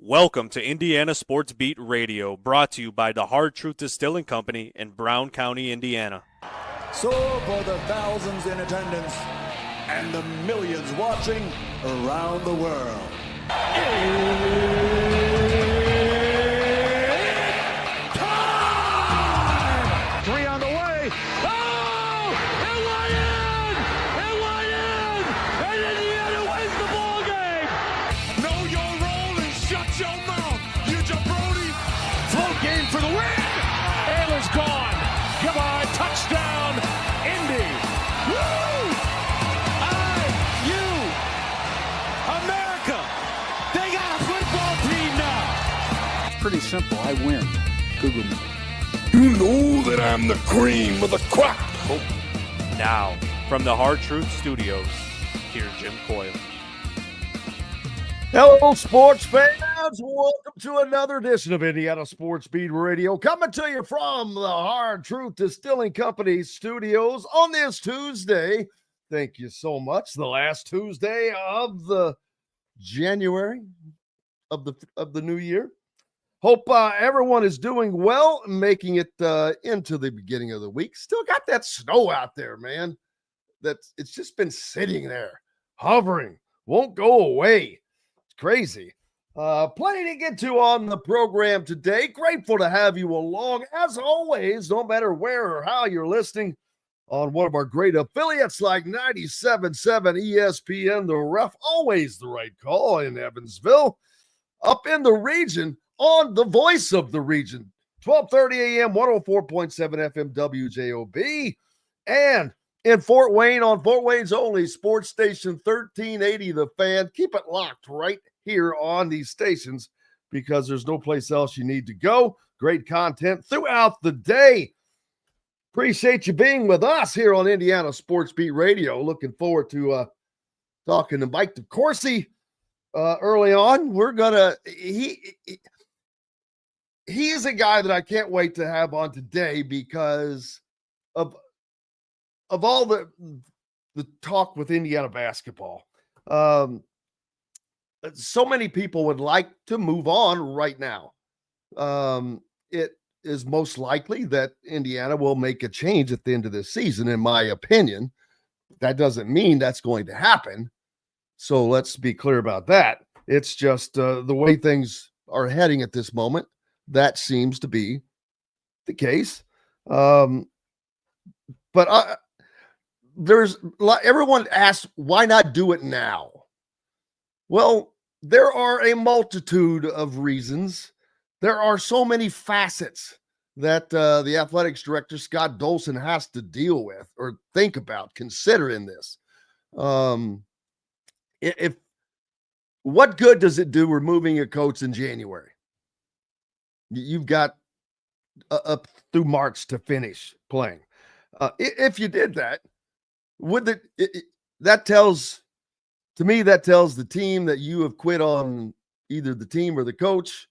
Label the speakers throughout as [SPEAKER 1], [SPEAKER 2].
[SPEAKER 1] Welcome to Indiana Sports Beat Radio, brought to you by the Hard Truth Distilling Company in Brown County, Indiana.
[SPEAKER 2] So for the thousands in attendance and the millions watching around the world. Time! Three on the way. Oh! It went in! It went in! And Indiana wins the ball game! Know your role and shut your mouth, you jabroni! Float game for the win! Ayla's gone. Goodbye, touchdown, Indy! Woo! IU! America! They got a football team now!
[SPEAKER 3] It's pretty simple. I win. Google me.
[SPEAKER 4] You know that I'm the cream of the crop.
[SPEAKER 1] Now, from the Hard Truth Studios, here's Jim Coyle.
[SPEAKER 5] Hello, sports fans. Welcome to another edition of Indiana Sports Beat Radio, coming to you from the Hard Truth Distilling Company studios on this Tuesday. Thank you so much. The last Tuesday of the January of the new year. Hope everyone is doing well, making it into the beginning of the week. Still got that snow out there, man. It's just been sitting there, hovering, won't go away. It's crazy. Plenty to get to on the program today. Grateful to have you along. As always, no matter where or how you're listening on one of our great affiliates like 97.7 ESPN, The Ref, always the right call in Evansville. Up in the region, on the voice of the region, 12:30 a.m., 104.7 FM WJOB, and in Fort Wayne on Fort Wayne's only sports station 1380 The Fan. Keep it locked right here on these stations because there's no place else you need to go. Great content throughout the day. Appreciate you being with us here on Indiana Sports Beat Radio. Looking forward to talking to Mike DeCourcy early on. We're gonna he is a guy that I can't wait to have on today because of all the talk with Indiana basketball. So many people would like to move on right now. It is most likely that Indiana will make a change at the end of this season, in my opinion. That doesn't mean that's going to happen. So let's be clear about that. It's just the way things are heading at this moment. That seems to be the case. But there's everyone asks, why not do it now? Well, there are a multitude of reasons. There are so many facets that the athletics director, Scott Dolson, has to deal with or think about, consider in this. If what good does it do removing a coach in January? You've got up through March to finish playing. If you did that, that tells the team that you have quit on either the team or the coach,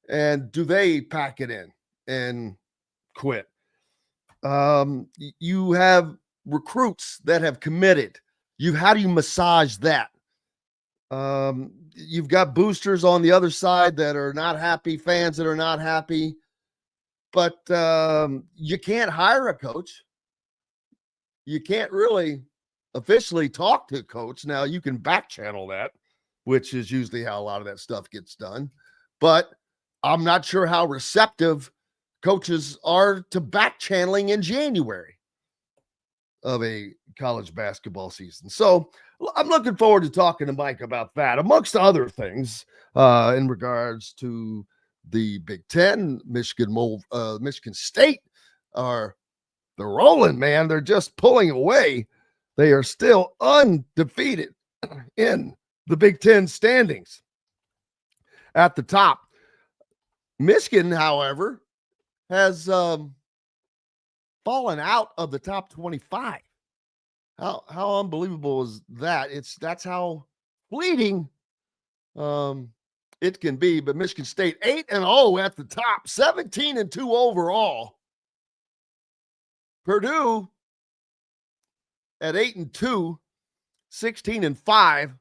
[SPEAKER 5] and do they pack it in and quit? You have recruits that have committed. How do you massage that? You've got boosters on the other side that are not happy, fans that are not happy, but you can't hire a coach. You can't really officially talk to a coach. Now you can back channel that, which is usually how a lot of that stuff gets done. But I'm not sure how receptive coaches are to back channeling in January of a college basketball season. So I'm looking forward to talking to Mike about that, amongst other things, in regards to the Big Ten. Michigan State they're rolling, man. They're just pulling away. They are still undefeated in the Big Ten standings at the top. Michigan, however, has fallen out of the top 25. How unbelievable is that? That's how fleeting it can be. But Michigan State 8-0 at the top, 17-2 overall. Purdue at 8-2, 16-5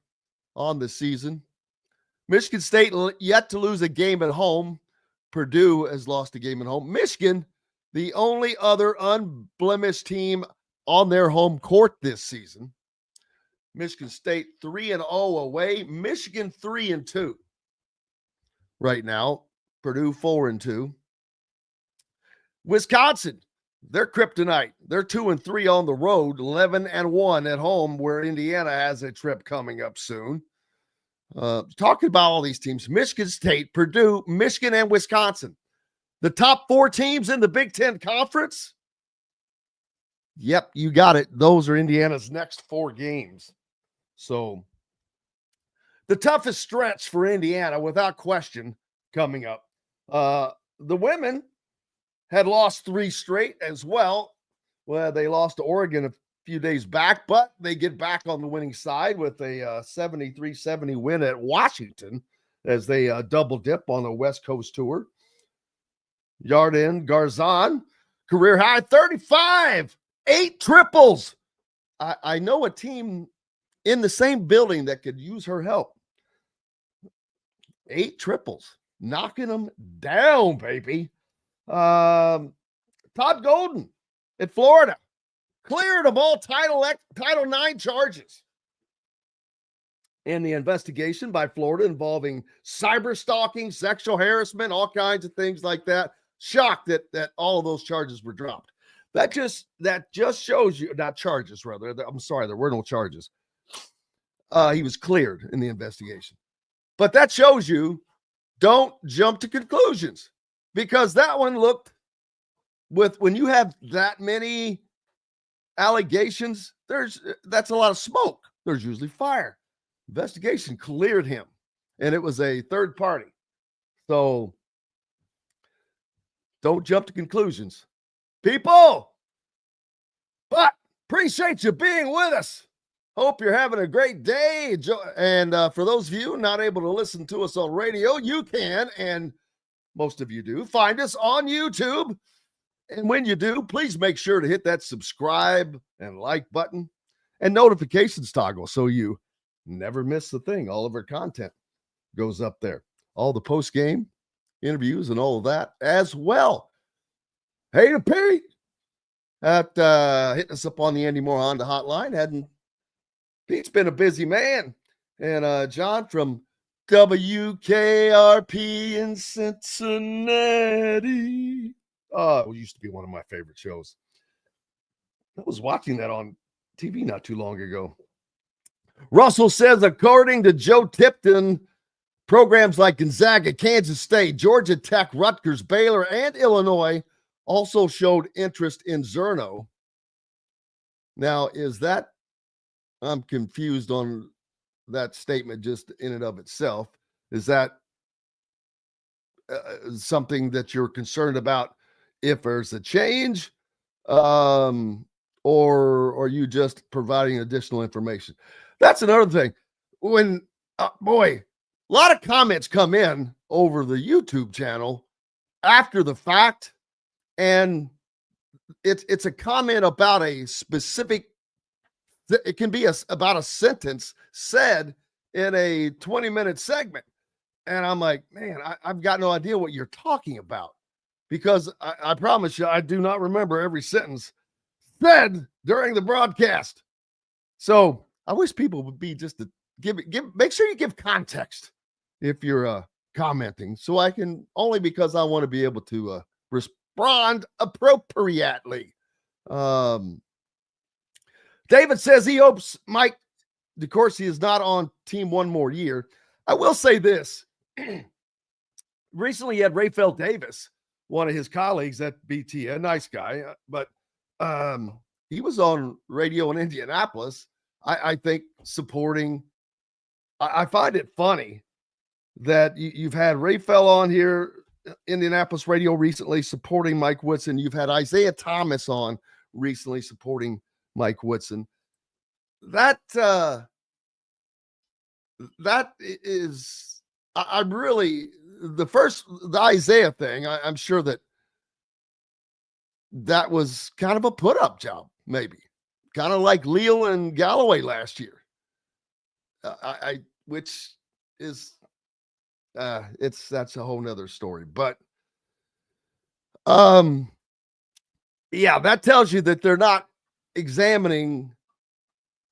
[SPEAKER 5] on the season. Michigan State yet to lose a game at home. Purdue has lost a game at home. Michigan, the only other unblemished team on their home court this season. Michigan State 3-0 away. Michigan 3-2 right now. Purdue 4-2. Wisconsin, they're kryptonite. They're 2-3 on the road, 11-1 at home, where Indiana has a trip coming up soon. Talking about all these teams, Michigan State, Purdue, Michigan, and Wisconsin. The top 4 teams in the Big Ten Conference. Yep, you got it. Those are Indiana's next 4 games. So the toughest stretch for Indiana, without question, coming up. The women had lost 3 straight as well. Well, they lost to Oregon a few days back, but they get back on the winning side with a 73-70 win at Washington as they double dip on the West Coast tour. Yarden Garzon, career high 35, 8 triples. I know a team in the same building that could use her help. 8 triples, knocking them down, baby. Todd Golden at Florida, cleared of all Title IX charges in the investigation by Florida involving cyber stalking, sexual harassment, all kinds of things like that. Shocked that all of those charges were dropped. That just shows you, not charges, rather. I'm sorry, there were no charges. He was cleared in the investigation. But that shows you, don't jump to conclusions, because that one looked, when you have that many allegations, that's a lot of smoke. There's usually fire. Investigation cleared him, and it was a third party. So don't jump to conclusions, people. But appreciate you being with us. Hope you're having a great day. And for those of you not able to listen to us on radio, you can, and most of you do, find us on YouTube. And when you do, please make sure to hit that subscribe and like button and notifications toggle so you never miss a thing. All of our content goes up there. All the post-game interviews and all of that as well. Hey to Pete at hitting us up on the Andy Moore Honda hotline. Pete's been a busy man. And John from WKRP in Cincinnati. It used to be one of my favorite shows. I was watching that on TV not too long ago. Russell says, according to Joe Tipton, programs like Gonzaga, Kansas State, Georgia Tech, Rutgers, Baylor, and Illinois also showed interest in Zerno. Now, I'm confused on that statement just in and of itself. Is that something that you're concerned about if there's a change, or are you just providing additional information? That's another thing. When, a lot of comments come in over the YouTube channel after the fact, and it's a comment about a specific, it can be about a sentence said in a 20-minute segment. And I'm like, man, I've got no idea what you're talking about, because I promise you, I do not remember every sentence said during the broadcast. So I wish people would be just to make sure you give context if you're commenting, so I can, only because I want to be able to respond appropriately. David says he hopes Mike DeCourcy is not on team one more year. I will say this. Recently, he had Raphael Davis, one of his colleagues at BT, a nice guy, but he was on radio in Indianapolis, I think, supporting. I find it funny that you've had Raphael on here, Indianapolis radio, recently supporting Mike Woodson. You've had Isaiah Thomas on recently supporting Mike Woodson. That is, I'm really, the Isaiah thing, I'm sure that was kind of a put-up job, maybe. Kind of like Leal and Galloway last year. Which is That's a whole nother story. But yeah, that tells you that they're not examining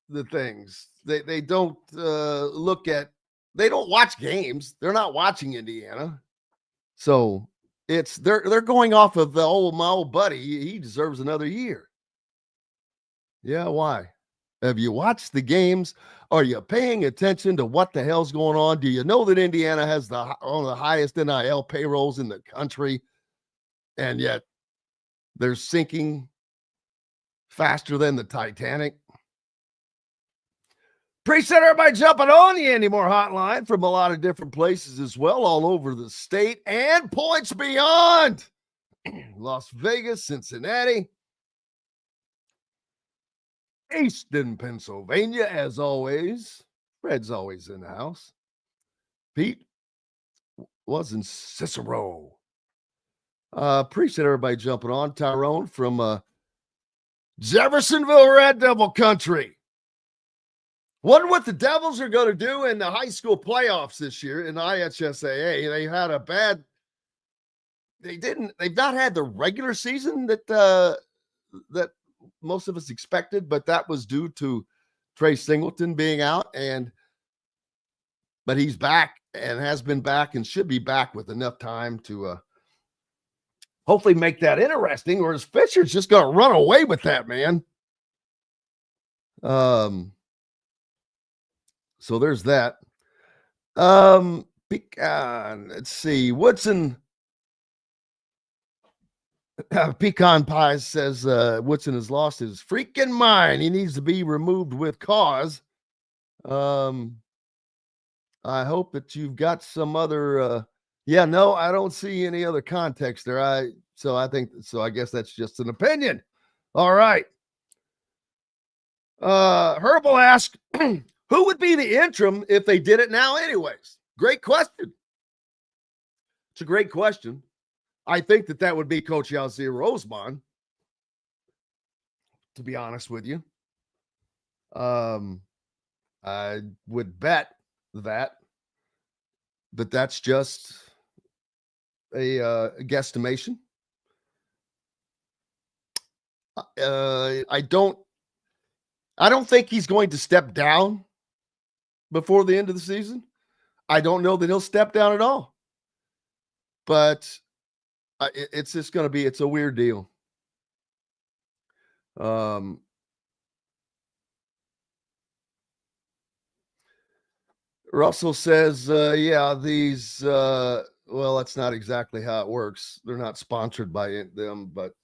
[SPEAKER 5] the things. They don't they don't watch games. They're not watching Indiana. So they're going off of my old buddy. He deserves another year. Yeah, why? Have you watched the games? Are you paying attention to what the hell's going on? Do you know that Indiana has one of the highest NIL payrolls in the country, and yet they're sinking faster than the Titanic? Appreciate everybody jumping on the Andy Moore hotline from a lot of different places as well, all over the state and points beyond. Las Vegas, Cincinnati, Easton, Pennsylvania, as always. Fred's always in the house. Pete was in Cicero. Appreciate everybody jumping on. Tyrone from Jeffersonville, Red Devil Country. Wonder what the Devils are going to do in the high school playoffs this year in the IHSAA. They had a bad. They've not had the regular season that most of us expected, but that was due to Trey Singleton being out, but he's back and has been back and should be back with enough time to hopefully make that interesting, or his Fisher's just going to run away with that, man. So there's that. Let's see. Woodson. Pecan Pie says Woodson has lost his freaking mind. He needs to be removed with cause. I hope that you've got some other. No, I don't see any other context there. I guess that's just an opinion. All right. Herbal asked, who would be the interim if they did it now anyways? Great question. It's a great question. I think that would be Coach Yalzir Rosemond, to be honest with you. I would bet that, but that's just a guesstimation. I don't think he's going to step down before the end of the season. I don't know that he'll step down at all. But it's just going to be, it's a weird deal. Russell says, these, well, that's not exactly how it works. They're not sponsored by them, but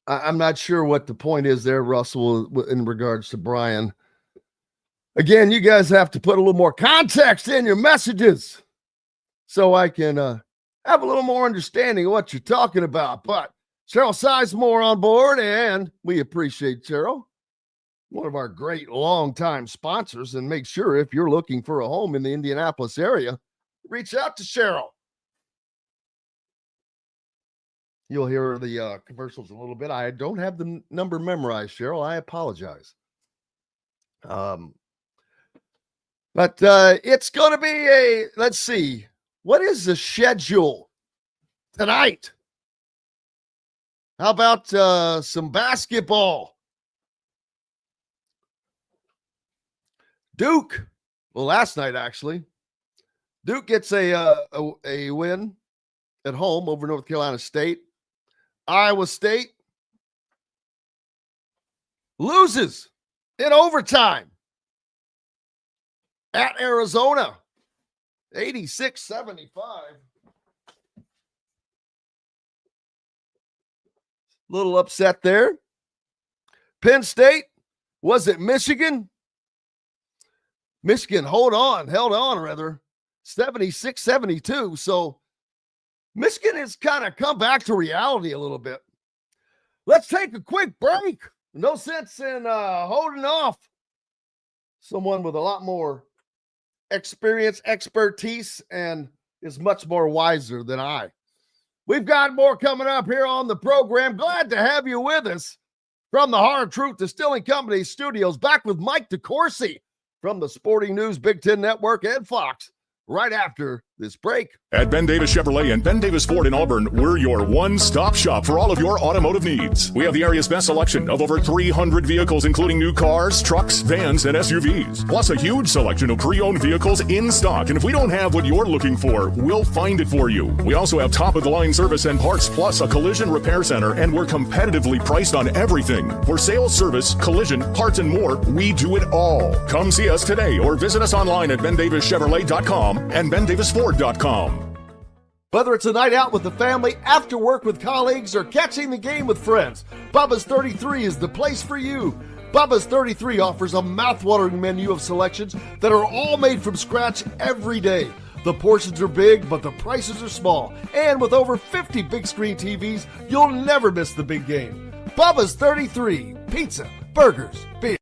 [SPEAKER 5] I'm not sure what the point is there, Russell, in regards to Brian. Again, you guys have to put a little more context in your messages so I can have a little more understanding of what you're talking about. But Cheryl Sizemore on board, and we appreciate Cheryl, one of our great longtime sponsors. And make sure if you're looking for a home in the Indianapolis area, reach out to Cheryl. You'll hear the commercials a little bit. I don't have the number memorized, Cheryl. I apologize. But it's going to be let's see. What is the schedule tonight? How about some basketball? Duke. Well, last night, actually. Duke gets a win at home over North Carolina State. Iowa State loses in overtime at Arizona, 86-75. Little upset there. Penn State, was it Michigan? Michigan held on, 76-72. So Michigan has kind of come back to reality a little bit. Let's take a quick break. No sense in holding off someone with a lot more experience, expertise, and is much more wiser than I. We've got more coming up here on the program. Glad to have you with us from the Hard Truth Distilling Company studios. Back with Mike DeCourcy from the Sporting News, Big Ten Network, and Fox right after this break.
[SPEAKER 6] At Ben Davis Chevrolet and Ben Davis Ford in Auburn, we're your one-stop shop for all of your automotive needs. We have the area's best selection of over 300 vehicles, including new cars, trucks, vans, and SUVs. Plus a huge selection of pre-owned vehicles in stock. And if we don't have what you're looking for, we'll find it for you. We also have top-of-the-line service and parts, plus a collision repair center, and we're competitively priced on everything. For sales, service, collision, parts, and more, we do it all. Come see us today or visit us online at BenDavisChevrolet.com and BenDavisFord.com.
[SPEAKER 5] Whether it's a night out with the family, after work with colleagues, or catching the game with friends, Bubba's 33 is the place for you. Bubba's 33 offers a mouthwatering menu of selections that are all made from scratch every day. The portions are big, but the prices are small. And with over 50 big screen TVs, you'll never miss the big game. Bubba's 33, pizza, burgers, beer.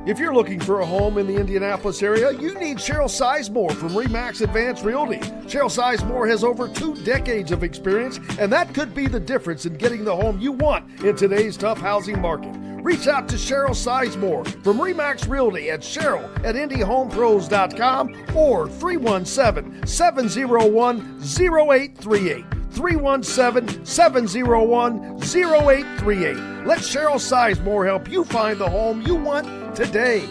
[SPEAKER 5] If you're looking for a home in the Indianapolis area, you need Cheryl Sizemore from RE/MAX Advanced Realty. Cheryl Sizemore has over 2 decades of experience, and that could be the difference in getting the home you want in today's tough housing market. Reach out to Cheryl Sizemore from RE/MAX Realty at Cheryl@IndyHomePros.com or 317-701-0838. 317-701-0838. Let Cheryl Sizemore help you find the home you want today.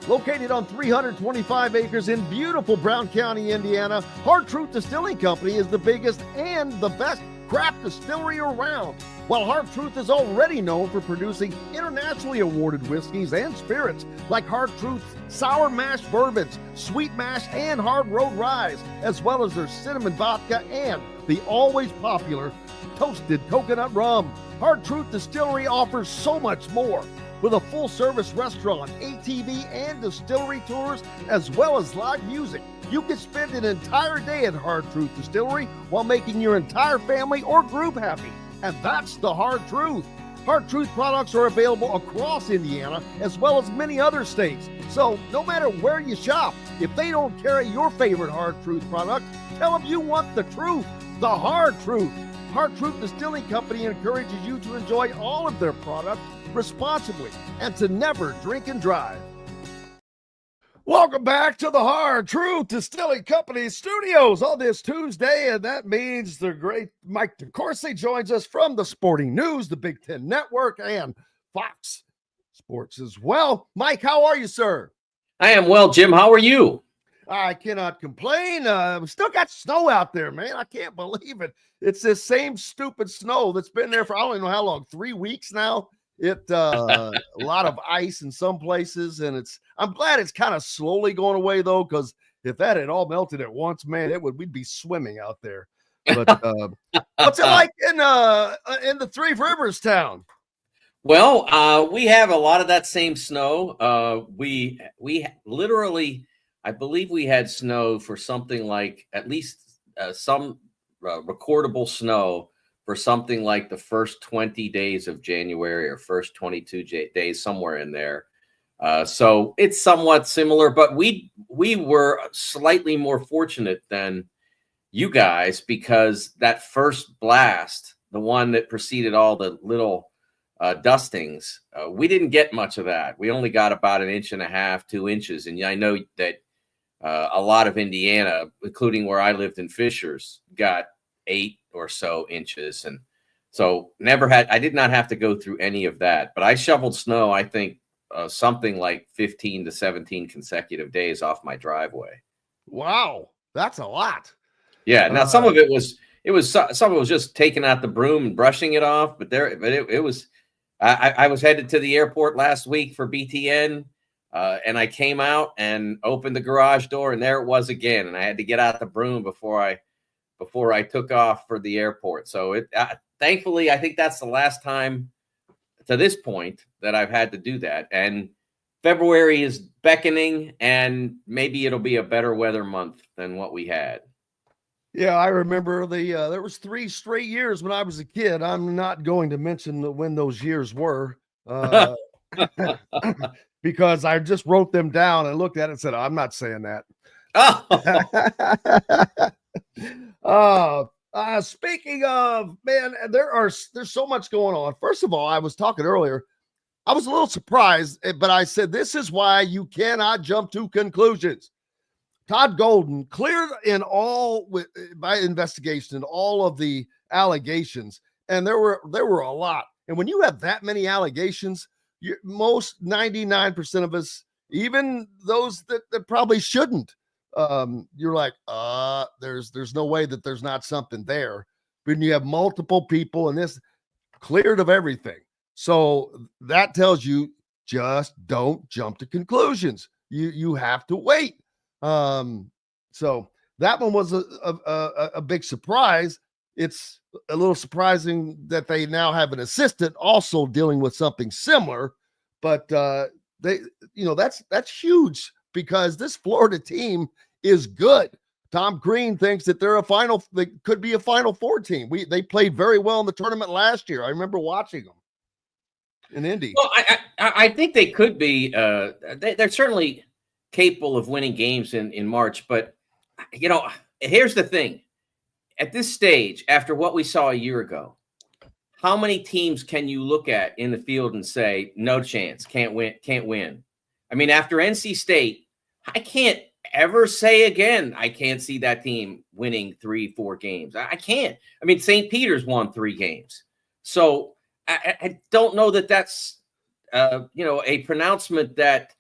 [SPEAKER 5] Located on 325 acres in beautiful Brown County, Indiana, Hard Truth Distilling Company is the biggest and the best craft distillery around. While Hard Truth is already known for producing internationally awarded whiskeys and spirits like Hard Truth's sour mash bourbons, sweet mash, and hard road ryes, as well as their cinnamon vodka and the always popular toasted coconut rum. Hard Truth Distillery offers so much more. With a full-service restaurant, ATV, and distillery tours, as well as live music, you can spend an entire day at Hard Truth Distillery while making your entire family or group happy. And that's the Hard Truth. Hard Truth products are available across Indiana as well as many other states. So no matter where you shop, if they don't carry your favorite Hard Truth product, tell them you want the truth, the Hard Truth. Hard Truth Distilling Company encourages you to enjoy all of their products responsibly and to never drink and drive. Welcome back to the Hard Truth Distilling Company studios on this Tuesday, and that means the great Mike DeCourcy joins us from the Sporting News, the Big Ten Network, and Fox Sports as well. Mike, how are you, sir?
[SPEAKER 7] I am well, Jim. How are you?
[SPEAKER 5] I cannot complain. We still got snow out there, man. I can't believe it. It's this same stupid snow that's been there for I don't even know how long, 3 weeks now. A lot of ice in some places, and I'm glad it's kind of slowly going away though, because if that had all melted at once, man, we'd be swimming out there. But what's it like in the Three Rivers town?
[SPEAKER 7] Well, we have a lot of that same snow. We literally, I believe we had snow for something like at least some recordable snow for something like the first 20 days of January or first 22 days, somewhere in there. So it's somewhat similar, but we were slightly more fortunate than you guys because that first blast, the one that preceded all the little dustings, we didn't get much of that. We only got about 1.5 inches, 2 inches. And I know that a lot of Indiana, including where I lived in Fishers, got 8 or so inches. And so I did not have to go through any of that, but I shoveled snow, I think something like 15 to 17 consecutive days off my driveway.
[SPEAKER 5] Wow. That's a lot.
[SPEAKER 7] Yeah. Now some of it was just taking out the broom and brushing it off, but it was, I was headed to the airport last week for BTN. And I came out and opened the garage door and there it was again. And I had to get out the broom before I took off for the airport. So thankfully, I think that's the last time to this point that I've had to do that. And February is beckoning, and maybe it'll be a better weather month than what we had.
[SPEAKER 5] Yeah, I remember there was 3 straight years when I was a kid. I'm not going to mention when those years were because I just wrote them down and looked at it and said, I'm not saying that. Speaking of, man, there's so much going on. First of all, I was talking earlier. I was a little surprised, but I said, this is why you cannot jump to conclusions. Todd Golden cleared in by investigation all of the allegations, and there were a lot. And when you have that many allegations, most 99% of us, even those that probably shouldn't, you're like, there's no way that there's not something there. When you have multiple people and this cleared of everything. So that tells you just don't jump to conclusions. You have to wait. So that one was a big surprise. It's a little surprising that they now have an assistant also dealing with something similar, but that's huge because this Florida team is good. Tom Green thinks that they could be a Final Four team. They played very well in the tournament last year. I remember watching them in Indy.
[SPEAKER 7] Well, I think they could be. They're certainly capable of winning games in March. But, here's the thing. At this stage, after what we saw a year ago, how many teams can you look at in the field and say, no chance, can't win? I mean, after NC State, I can't ever say again, I can't see that team winning 3-4 games. I can't. I mean, St. Peter's won 3 games. So I don't know that that's, a pronouncement that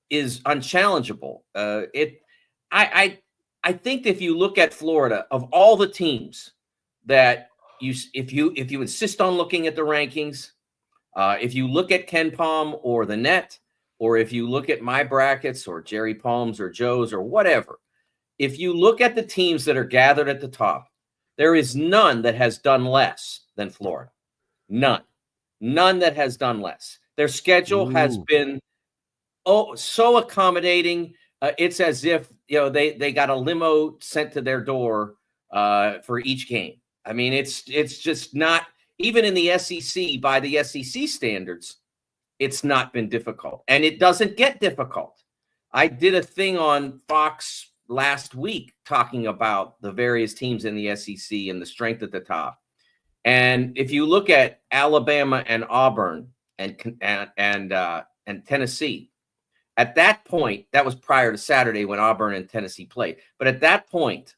[SPEAKER 7] is unchallengeable. I think if you look at Florida, of all the teams that if you insist on looking at the rankings, if you look at Ken Palm or the Net, or if you look at my brackets or Jerry Palm's or Joe's or whatever, if you look at the teams that are gathered at the top, there is none that has done less than Florida. None that has done less. Their schedule has been so accommodating. It's as if they got a limo sent to their door for each game. I mean, it's just not, even in the SEC, by the SEC standards, it's not been difficult, and it doesn't get difficult. I did a thing on Fox last week talking about the various teams in the SEC and the strength at the top. And if you look at Alabama and Auburn and Tennessee, at that point, that was prior to Saturday when Auburn and Tennessee played. But at that point,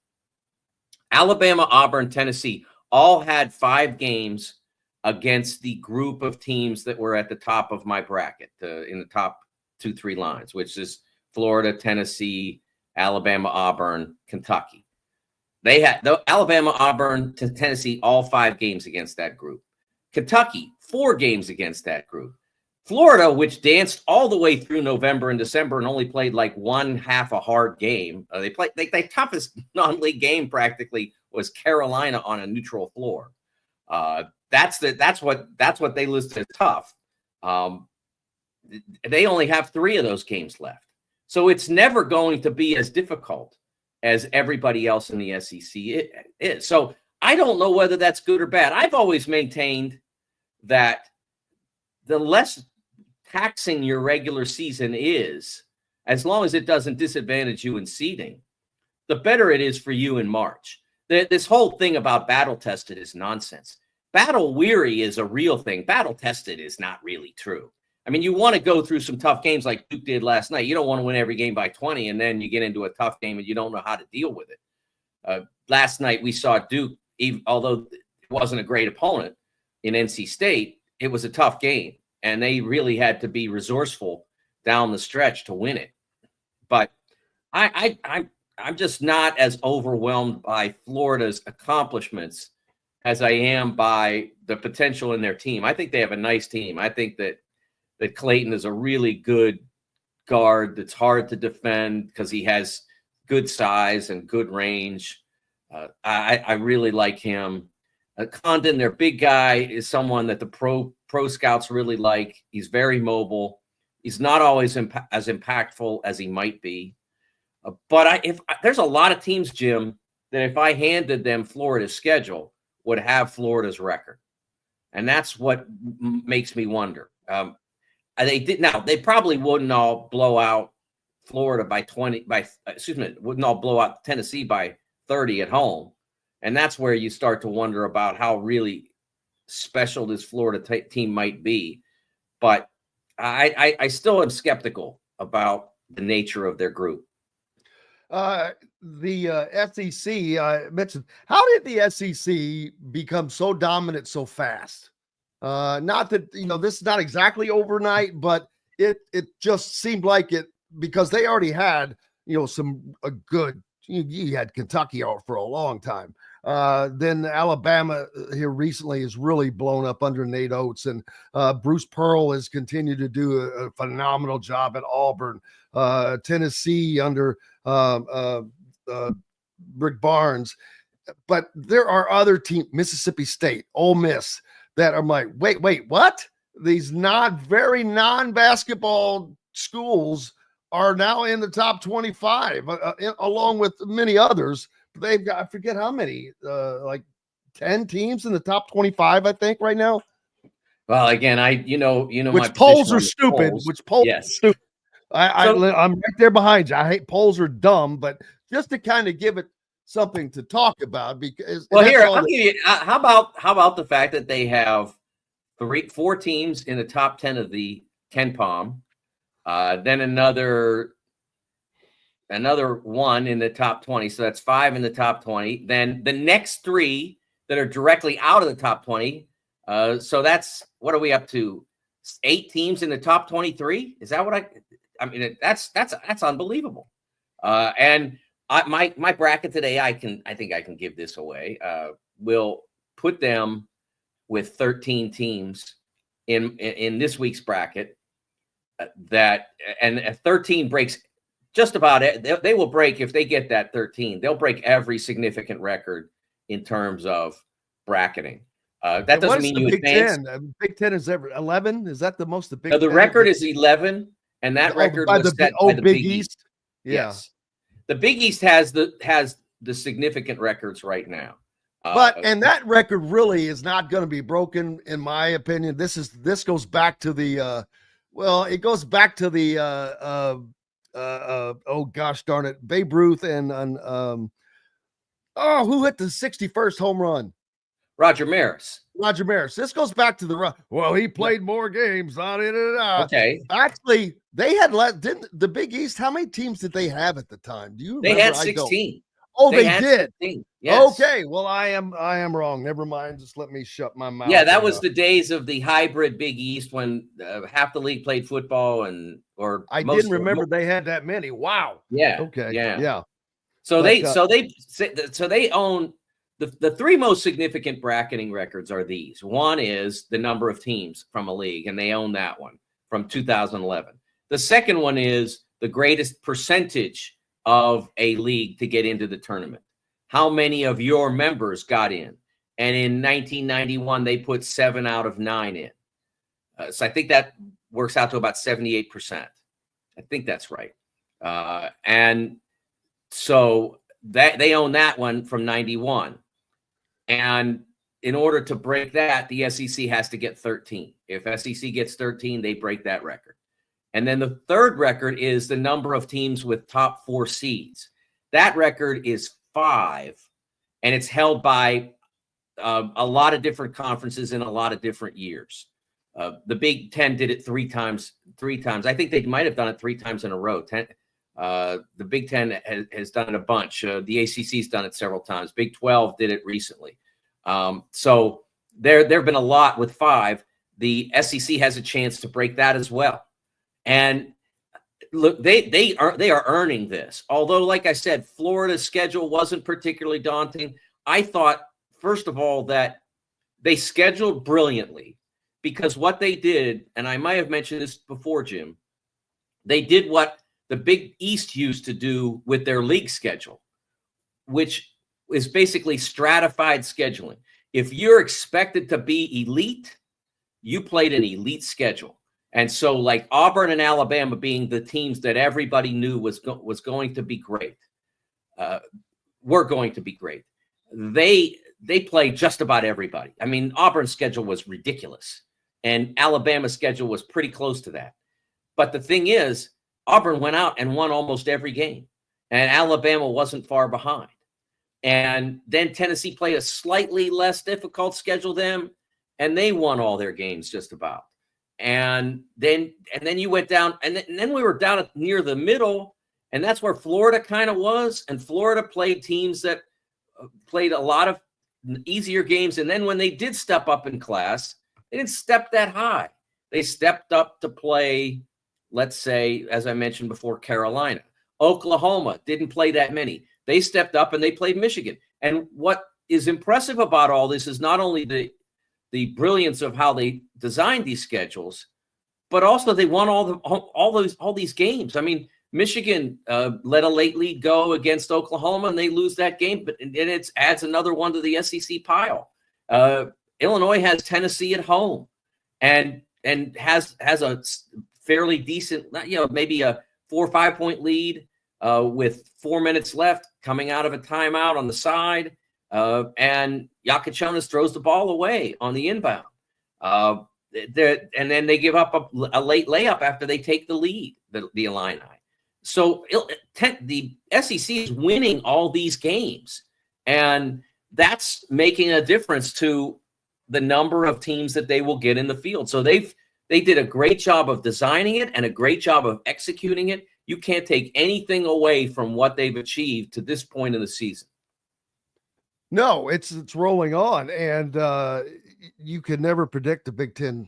[SPEAKER 7] Alabama, Auburn, Tennessee all had 5 games against the group of teams that were at the top of my bracket, in the top 2-3 lines, which is Florida, Tennessee, Alabama, Auburn, Kentucky. They had Alabama, Auburn, to Tennessee, all 5 games against that group. Kentucky, 4 games against that group. Florida, which danced all the way through November and December and only played like one half a hard game. Their toughest non-league game practically was Carolina on a neutral floor. That's what they listed as tough. They only have 3 of those games left. So it's never going to be as difficult as everybody else in the SEC is. So I don't know whether that's good or bad. I've always maintained that the less taxing your regular season is, as long as it doesn't disadvantage you in seeding, the better it is for you in March. This whole thing about battle tested is nonsense. Battle weary is a real thing. Battle tested is not really true. I mean, you want to go through some tough games like Duke did last night. You don't want to win every game by 20, and then you get into a tough game and you don't know how to deal with it. Last night we saw Duke, although it wasn't a great opponent in NC State, it was a tough game, and they really had to be resourceful down the stretch to win it. But I'm just not as overwhelmed by Florida's accomplishments as I am by the potential in their team. I think they have a nice team. I think that Clayton is a really good guard that's hard to defend because he has good size and good range. I really like him. Condon, their big guy, is someone that the pro scouts really like. He's very mobile. He's not always as impactful as he might be. But if there's a lot of teams, Jim, that if I handed them Florida's schedule, would have Florida's record. And that's what makes me wonder. They probably wouldn't all blow out Florida wouldn't all blow out Tennessee by 30 at home. And that's where you start to wonder about how really special this Florida team might be, but I still am skeptical about the nature of their group.
[SPEAKER 5] The SEC, I mentioned, how did the SEC become so dominant so fast? Not that, this is not exactly overnight, but it just seemed like it, because they already had, a good, you had Kentucky out for a long time. Then Alabama here recently has really blown up under Nate Oates, and Bruce Pearl has continued to do a phenomenal job at Auburn. Tennessee under Rick Barnes. But there are other teams, Mississippi State, Ole Miss, that I'm like, wait, what? These very non-basketball schools are now in the top 25, along with many others. They've got, I forget how many, like 10 teams in the top 25, I think, right now.
[SPEAKER 7] Well, again,
[SPEAKER 5] which polls are stupid.
[SPEAKER 7] Yes.
[SPEAKER 5] Are stupid. I'm right there behind you. I hate polls are dumb, but just to kind of give it something to talk about, because
[SPEAKER 7] I'll give you. How about the fact that they have 4 teams in the top 10 of the Ken Palm, then another one in the top 20, so that's 5 in the top 20. Then the next 3 that are directly out of the top 20. So that's, what are we up to? 8 teams in the top 23. Is that what I mean? That's unbelievable. And my bracket today, I think I can give this away. We'll put them with 13 teams in this week's bracket. And 13 breaks just about it. They will break, if they get that 13, they'll break every significant record in terms of bracketing. That doesn't mean you advance.
[SPEAKER 5] Big Ten is ever 11. Is that the most? The Big Ten?
[SPEAKER 7] The record is 11, and that record was set by the Big East.
[SPEAKER 5] Yeah.
[SPEAKER 7] Yes. The Big East has the significant records right now.
[SPEAKER 5] And that record really is not going to be broken, in my opinion. This goes back to the it goes back to the oh gosh darn it, Babe Ruth and who hit the 61st home run?
[SPEAKER 7] Roger Maris.
[SPEAKER 5] This goes back to he played more games.
[SPEAKER 7] Okay.
[SPEAKER 5] Actually, they had didn't the Big East, how many teams did they have at the time? Do you remember?
[SPEAKER 7] They had 16.
[SPEAKER 5] Oh, they did.
[SPEAKER 7] 16. Yes.
[SPEAKER 5] Okay. Well, I am wrong. Never mind. Just let me shut my mouth.
[SPEAKER 7] Yeah, that was the days of the hybrid Big East when half the league played football
[SPEAKER 5] I didn't remember they had that many. Wow.
[SPEAKER 7] Yeah.
[SPEAKER 5] Okay.
[SPEAKER 7] Yeah. So they own the 3 most significant bracketing records are these. One is the number of teams from a league, and they own that one from 2011. The second one is the greatest percentage of a league to get into the tournament. How many of your members got in? And in 1991, they put 7 out of 9 in. So I think that works out to about 78%. I think that's right. And so that they own that one from 91. And in order to break that, the SEC has to get 13. If SEC gets 13, they break that record. And then the third record is the number of teams with top 4 seeds. That record is 5, and it's held by a lot of different conferences in a lot of different years. The Big Ten did it 3 times. I think they might have done it 3 times in a row. The Big Ten has done it a bunch. The ACC's done it several times. Big 12 did it recently. So there have been a lot with 5. The SEC has a chance to break that as well. And look, they are earning this. Although, like I said, Florida's schedule wasn't particularly daunting. I thought, first of all, that they scheduled brilliantly, because what they did, and I might have mentioned this before, Jim, they did what the Big East used to do with their league schedule, which is basically stratified scheduling. If you're expected to be elite, you played an elite schedule. And so, like Auburn and Alabama being the teams that everybody knew was going to be great, were going to be great. They played just about everybody. I mean, Auburn's schedule was ridiculous, and Alabama's schedule was pretty close to that. But the thing is, Auburn went out and won almost every game, and Alabama wasn't far behind. And then Tennessee played a slightly less difficult schedule than them, and they won all their games just about. And then you went down, and then we were down near the middle, and that's where Florida kind of was. And Florida played teams that played a lot of easier games. And then when they did step up in class, they didn't step that high. They stepped up to play, let's say, as I mentioned before, Carolina. Oklahoma didn't play that many. They stepped up and they played Michigan. And what is impressive about all this is not only the brilliance of how they designed these schedules, but also they won all these games. I mean, Michigan let a late lead go against Oklahoma, and they lose that game, but it adds another one to the SEC pile. Illinois has Tennessee at home, and has a fairly decent, maybe a 4 or 5 point lead with 4 minutes left, coming out of a timeout on the side, and Yakachonis throws the ball away on the inbound. And then they give up a late layup after they take the lead, the Illini. So the SEC is winning all these games, and that's making a difference to the number of teams that they will get in the field. So they did a great job of designing it and a great job of executing it. You can't take anything away from what they've achieved to this point in the season.
[SPEAKER 5] No, it's rolling on, and you could never predict the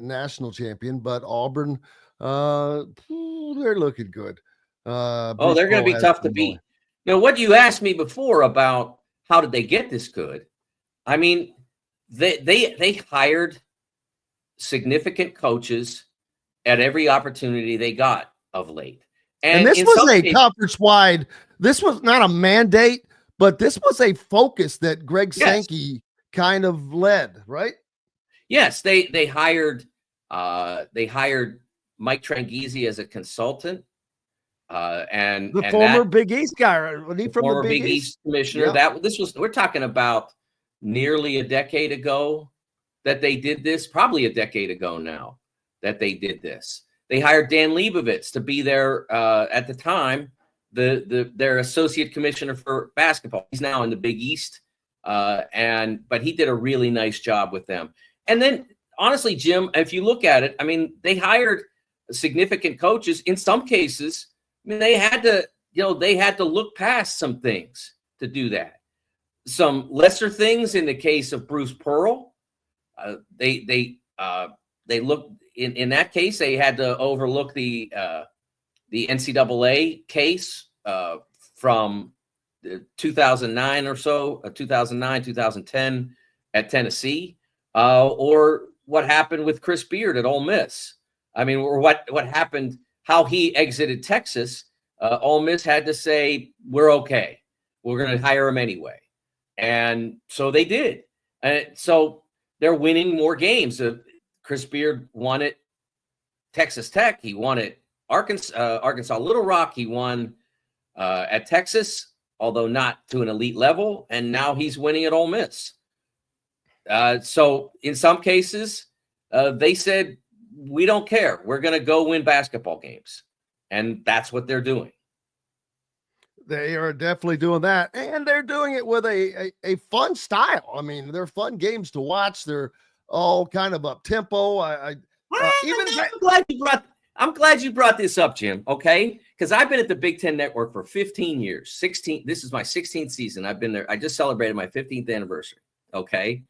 [SPEAKER 5] national champion, but Auburn, they're looking good.
[SPEAKER 7] They're going to be tough to beat. Now, what you asked me before about how did they get this good? I mean, they hired significant coaches at every opportunity they got of late.
[SPEAKER 5] And this was a conference-wide, this was not a mandate, but this was a focus that Greg Sankey kind of led, right?
[SPEAKER 7] Yes, they hired Mike Tranghese as a consultant, and
[SPEAKER 5] former Big East guy. Was he from the
[SPEAKER 7] Big East commissioner?
[SPEAKER 5] Yeah.
[SPEAKER 7] We're talking about nearly a decade ago that they did this. Probably a decade ago now that they did this. They hired Dan Leibovitz to be their at the time their associate commissioner for basketball. He's now in the Big East, but he did a really nice job with them. And then, honestly, Jim, if you look at it, I mean, they hired significant coaches. In some cases, I mean, they had to look past some things to do that. Some lesser things in the case of Bruce Pearl. They looked in that case. They had to overlook the NCAA case from 2009 or so, 2010 at Tennessee, or what happened with Chris Beard at Ole Miss. I mean, or what happened, how he exited Texas. Ole Miss had to say, we're okay. We're going to hire him anyway. And so they did. And so they're winning more games. Chris Beard won at Texas Tech. He won at Arkansas Little Rock. He won at Texas, although not to an elite level. And now he's winning at Ole Miss. So in some cases, they said, we don't care. We're going to go win basketball games. And that's what they're doing.
[SPEAKER 5] They are definitely doing that. And they're doing it with a fun style. I mean, they're fun games to watch. They're all kind of up tempo. I'm glad you brought this up, Jim. Okay. Because I've been at the Big Ten Network for 15 years, this is my 16th season. I've been there. I just celebrated my 15th anniversary. Okay.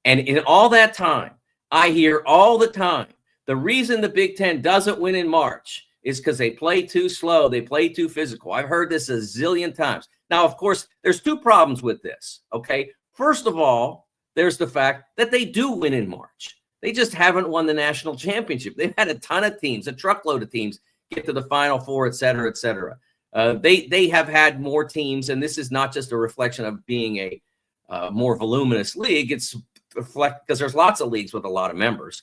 [SPEAKER 5] And in all that time, I hear all the time, the reason the Big Ten doesn't win in March is because they play too slow. They play too physical. I've heard this a zillion times. Now, of course, there's two problems with this. Okay. First of all, there's the fact that they do win in March. They just haven't won the national championship. They've had a ton of teams, a truckload of teams get to the Final Four, et cetera, et cetera. They have had more teams, and this is not just a reflection of being a more voluminous league. It's because there's lots of leagues with a lot of members.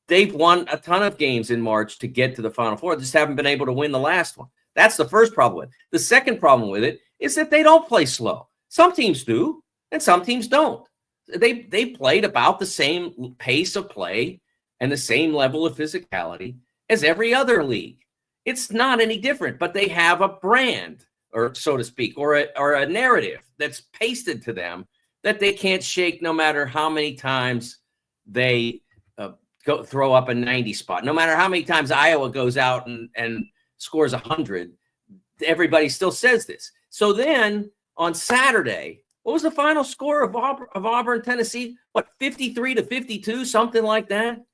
[SPEAKER 5] They've won a ton of games in March to get to the Final Four. They just haven't been able to win the last one. That's the first problem with it. The second problem with it is that they don't play slow. Some teams do, and some teams don't. They played about the same pace of play and the same level of physicality as every other league. It's not any different, but they have a brand, or so to speak, or a narrative that's pasted to them
[SPEAKER 7] that they can't shake no matter how many times they go throw up a 90 spot. No matter how many times Iowa goes out and scores 100, everybody still says this. So then on Saturday, what was the final score of Auburn, Tennessee? What, 53-52, something like that?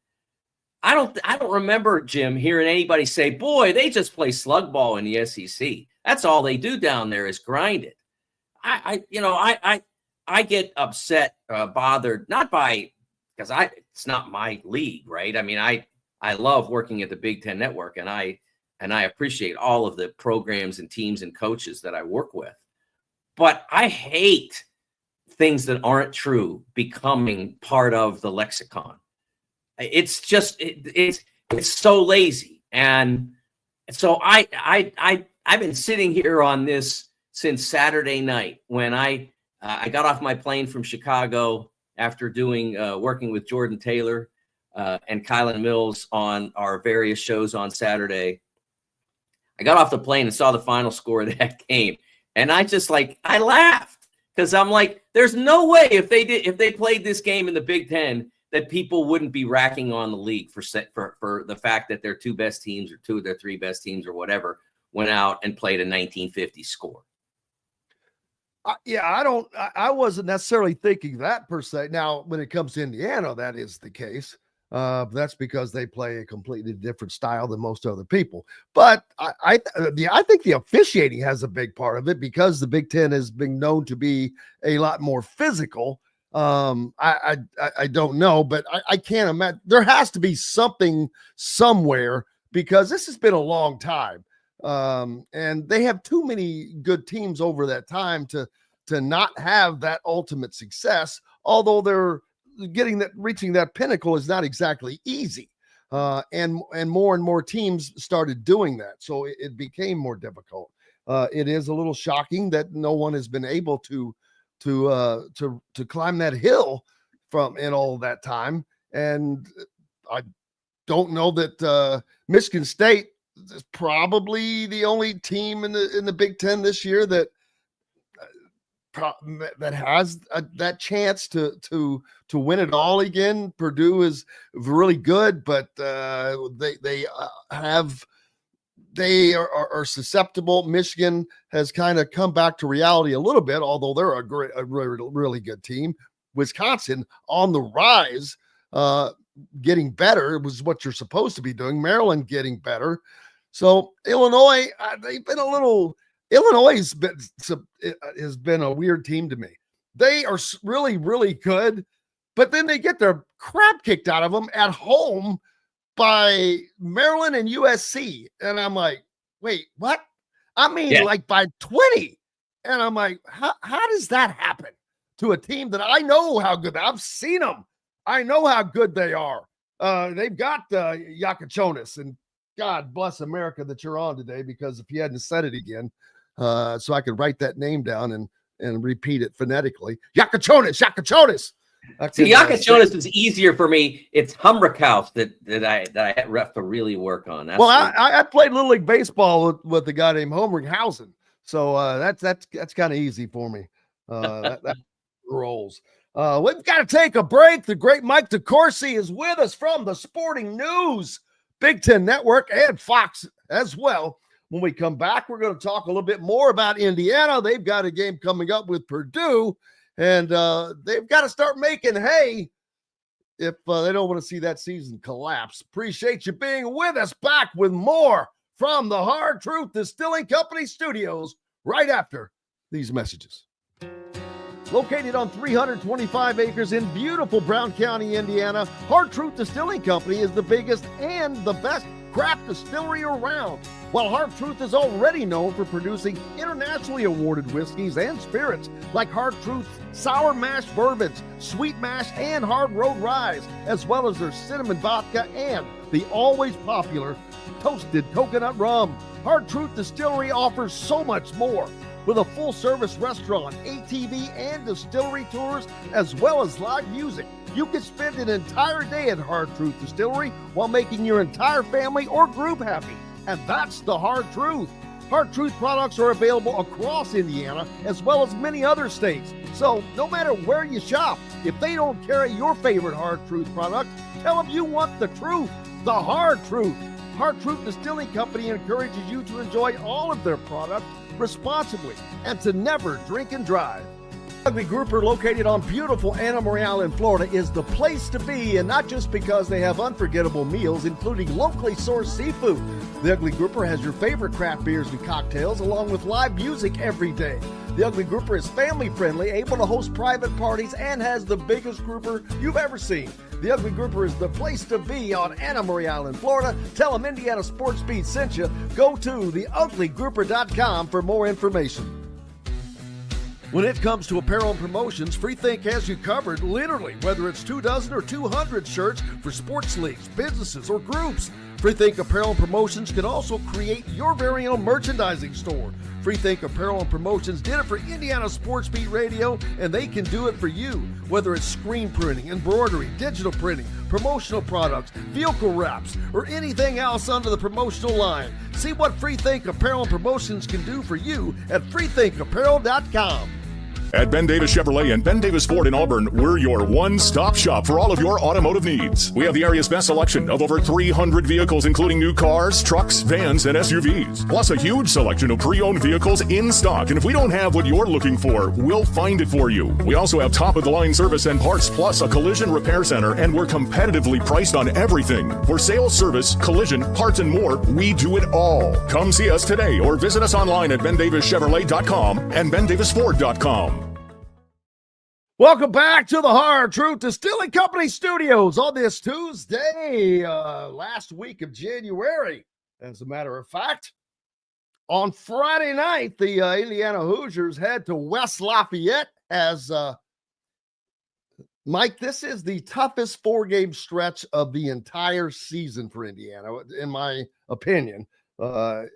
[SPEAKER 7] I don't remember, Jim, hearing anybody say, boy, they just play slug ball in the SEC. That's all they do down there is grind it. I get upset, bothered, not by, because it's not my league, right? I mean, I love working at the Big Ten Network, and I appreciate all of the programs and teams and coaches that I work with. But I hate things that aren't true becoming part of the lexicon. It's just it's so lazy, and so I've been sitting here on this since Saturday night when I got off my plane from Chicago after working with Jordan Taylor and Kylan Mills on our various shows on Saturday. I got off the plane and saw the final score of that game, and I laughed because I'm like, there's no way if they played this game in the Big Ten that people wouldn't be racking on the league for the fact that their two best teams or two of their three best teams or whatever went out and played a 1950 score.
[SPEAKER 5] I wasn't necessarily thinking that per se. Now, when it comes to Indiana, that is the case. That's because they play a completely different style than most other people. But I think the officiating has a big part of it because the Big Ten has been known to be a lot more physical. I don't know, but I can't imagine. There has to be something somewhere because this has been a long time. And they have too many good teams over that time to not have that ultimate success, although they're reaching that pinnacle is not exactly easy. And more teams started doing that. So it became more difficult. It is a little shocking that no one has been able to climb that hill in all that time. And I don't know that Michigan State is probably the only team in the Big Ten this year that has that chance to win it all again. Purdue is really good, but they are susceptible. Michigan has kind of come back to reality a little bit, although they're a really good team. Wisconsin on the rise, getting better was what you're supposed to be doing. Maryland getting better. So Illinois, Illinois has been a weird team to me. They are really, really good, but then they get their crap kicked out of them at home by Maryland and USC. And I'm like, wait, what? I mean, like by 20. And I'm like, how does that happen to a team that I know how good? I've seen them. I know how good they are. They've got Yakachonis, and God bless America that you're on today, because if you hadn't said it again, so I could write that name down and repeat it phonetically. Yakachonis.
[SPEAKER 7] See, Yakachonis is easier for me. It's Humberkaus that I have to really work on.
[SPEAKER 5] Well, I played Little League Baseball with a guy named Humberghausen, so that's kind of easy for me. That rolls. We've got to take a break. The great Mike DeCourcy is with us from the Sporting News, Big Ten Network, and Fox as well. When we come back, we're going to talk a little bit more about Indiana. They've got a game coming up with Purdue, and they've got to start making hay if they don't want to see that season collapse. Appreciate you being with us. Back with more from the Hard Truth Distilling Company studios right after these messages. Located on 325 acres in beautiful Brown County, Indiana, Hard Truth Distilling Company is the biggest and the best craft distillery around. While Hard Truth is already known for producing internationally awarded whiskeys and spirits like Hard Truth's sour mash bourbons, sweet mash, and hard road ryes, as well as their cinnamon vodka and the always popular toasted coconut rum. Hard Truth Distillery offers so much more. With a full-service restaurant, ATV, and distillery tours, as well as live music, you can spend an entire day at Hard Truth Distillery while making your entire family or group happy. And that's the hard truth. Hard Truth products are available across Indiana as well as many other states. So no matter where you shop, if they don't carry your favorite Hard Truth product, tell them you want the truth, the Hard Truth. Hard Truth Distilling Company encourages you to enjoy all of their products responsibly and to never drink and drive. Ugly Grouper, located on beautiful Anna Marie in Florida, is the place to be, and not just because they have unforgettable meals, including locally sourced seafood. The Ugly Grouper has your favorite craft beers and cocktails, along with live music every day. The Ugly Grouper is family-friendly, able to host private parties, and has the biggest grouper you've ever seen. The Ugly Grouper is the place to be on Anna Marie Island, Florida. Tell them Indiana Sports Beat sent you. Go to theuglygrouper.com for more information. When it comes to apparel and promotions, Freethink has you covered, literally, whether it's 24 or 200 shirts for sports leagues, businesses, or groups. Freethink Apparel and Promotions can also create your very own merchandising store. Freethink Apparel and Promotions did it for Indiana Sports Beat Radio, and they can do it for you. Whether it's screen printing, embroidery, digital printing, promotional products, vehicle wraps, or anything else under the promotional line. See what Freethink Apparel and Promotions can do for you at freethinkapparel.com.
[SPEAKER 6] At Ben Davis Chevrolet and Ben Davis Ford in Auburn, we're your one-stop shop for all of your automotive needs. We have the area's best selection of over 300 vehicles, including new cars, trucks, vans, and SUVs. Plus a huge selection of pre-owned vehicles in stock. And if we don't have what you're looking for, we'll find it for you. We also have top-of-the-line service and parts, plus a collision repair center, and we're competitively priced on everything. For sales, service, collision, parts, and more, we do it all. Come see us today or visit us online at BenDavisChevrolet.com and BenDavisFord.com.
[SPEAKER 5] Welcome back to the Hard Truth Distilling Company Studios on this Tuesday, last week of January. As a matter of fact, on Friday night, the Indiana Hoosiers head to West Lafayette as Mike, this is the toughest four-game stretch of the entire season for Indiana, in my opinion. It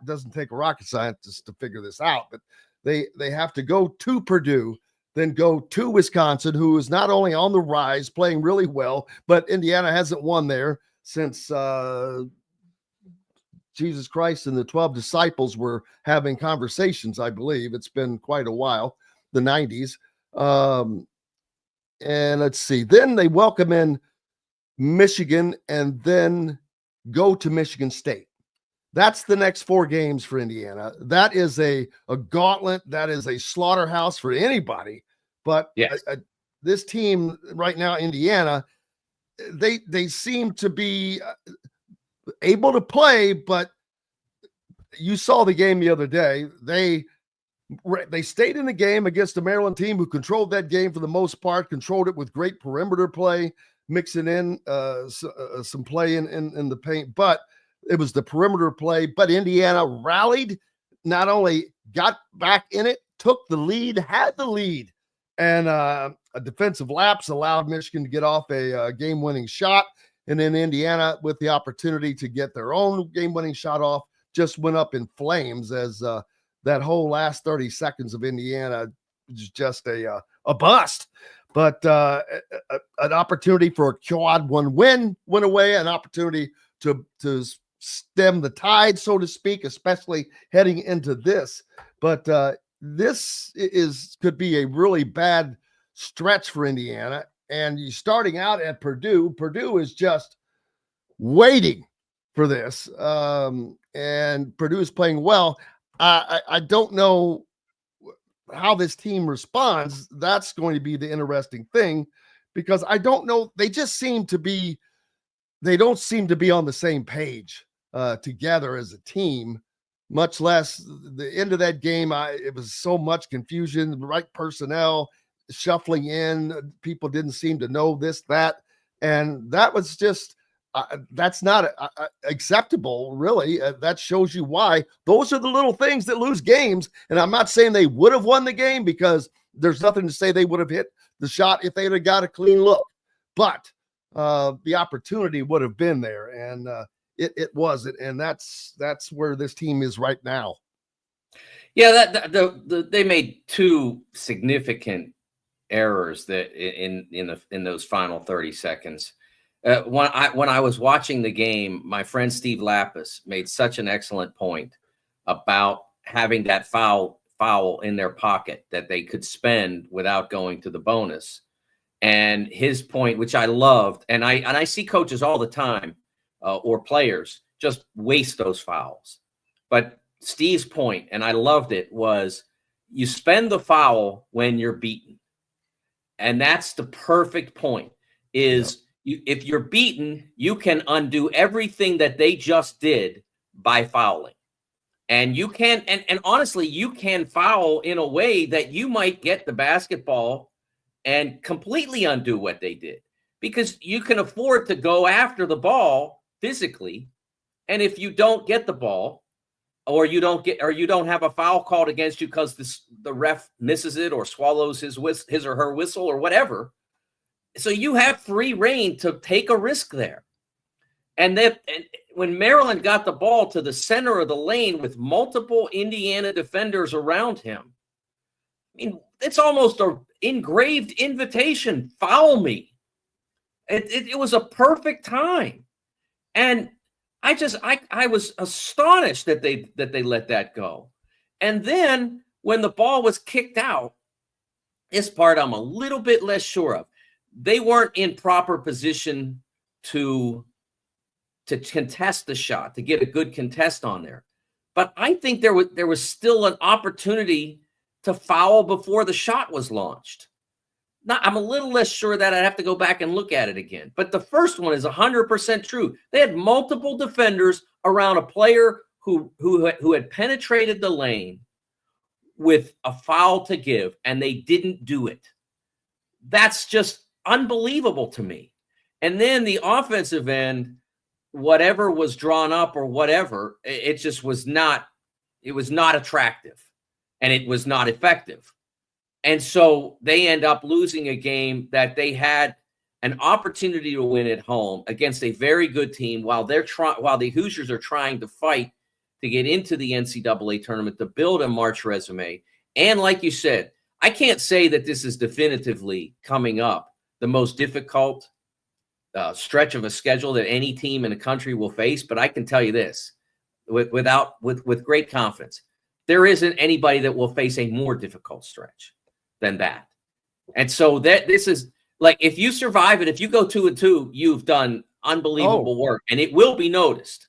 [SPEAKER 5] doesn't take a rocket scientist to figure this out, but they have to go to Purdue, then go to Wisconsin, who is not only on the rise, playing really well, but Indiana hasn't won there since Jesus Christ and the 12 disciples were having conversations, I believe. It's been quite a while, the 90s. And let's see. Then they welcome in Michigan and then go to Michigan State. That's the next four games for Indiana. That is a gauntlet. That is a slaughterhouse for anybody. But yes, this team right now, Indiana, they seem to be able to play, but you saw the game the other day. They stayed in the game against the Maryland team who controlled that game for the most part, controlled it with great perimeter play, mixing in some play in the paint, but it was the perimeter play. But Indiana rallied, not only got back in it, took the lead, had the lead, and a defensive lapse allowed Michigan to get off a game-winning shot. And then Indiana, with the opportunity to get their own game-winning shot off, just went up in flames as that whole last 30 seconds of Indiana is just a bust. But an opportunity for a quad one win went away, an opportunity to stem the tide, so to speak, especially heading into this. But this could be a really bad stretch for Indiana. And you starting out at Purdue. Purdue is just waiting for this. And Purdue is playing well. I don't know how this team responds. That's going to be the interesting thing, because I don't know. They don't seem to be on the same page together as a team, much less the end of that game. It was so much confusion, the right personnel shuffling in. People didn't seem to know this, that, and that was just that's not acceptable, really. That shows you why. Those are the little things that lose games. And I'm not saying they would have won the game, because there's nothing to say they would have hit the shot if they'd have got a clean look. But the opportunity would have been there, and it wasn't. And that's where this team is right now.
[SPEAKER 7] Yeah, they made two significant errors that in those final 30 seconds. When I was watching the game, my friend Steve Lapis made such an excellent point about having that foul in their pocket that they could spend without going to the bonus. And his point, which I loved, and I see coaches all the time or players just waste those fouls. But Steve's point, and I loved it, was you spend the foul when you're beaten. And that's the perfect point is if you're beaten, you can undo everything that they just did by fouling. And you can, and honestly, you can foul in a way that you might get the basketball and completely undo what they did, because you can afford to go after the ball physically. And if you don't get the ball, or you don't have a foul called against you because the ref misses it or swallows his or her whistle or whatever, so you have free reign to take a risk there. And when Maryland got the ball to the center of the lane with multiple Indiana defenders around him, I mean, it's almost an engraved invitation. Foul me. It was a perfect time. And I was astonished that they let that go. And then when the ball was kicked out, this part I'm a little bit less sure of. They weren't in proper position to contest the shot, to get a good contest on there. But I think there was still an opportunity to foul before the shot was launched. Now, I'm a little less sure that I'd have to go back and look at it again. But the first one is 100% true. They had multiple defenders around a player who had penetrated the lane with a foul to give, and they didn't do it. That's just unbelievable to me. And then the offensive end, whatever was drawn up or whatever, it just was not attractive, and it was not effective. And so they end up losing a game that they had an opportunity to win at home against a very good team, while the Hoosiers are trying to fight to get into the NCAA tournament, to build a March resume. And like you said, I can't say that this is definitively coming up the most difficult stretch of a schedule that any team in the country will face, but I can tell you this with great confidence: there isn't anybody that will face a more difficult stretch than that. And so this is like, if you survive it, if you go 2-2, you've done unbelievable work, and it will be noticed.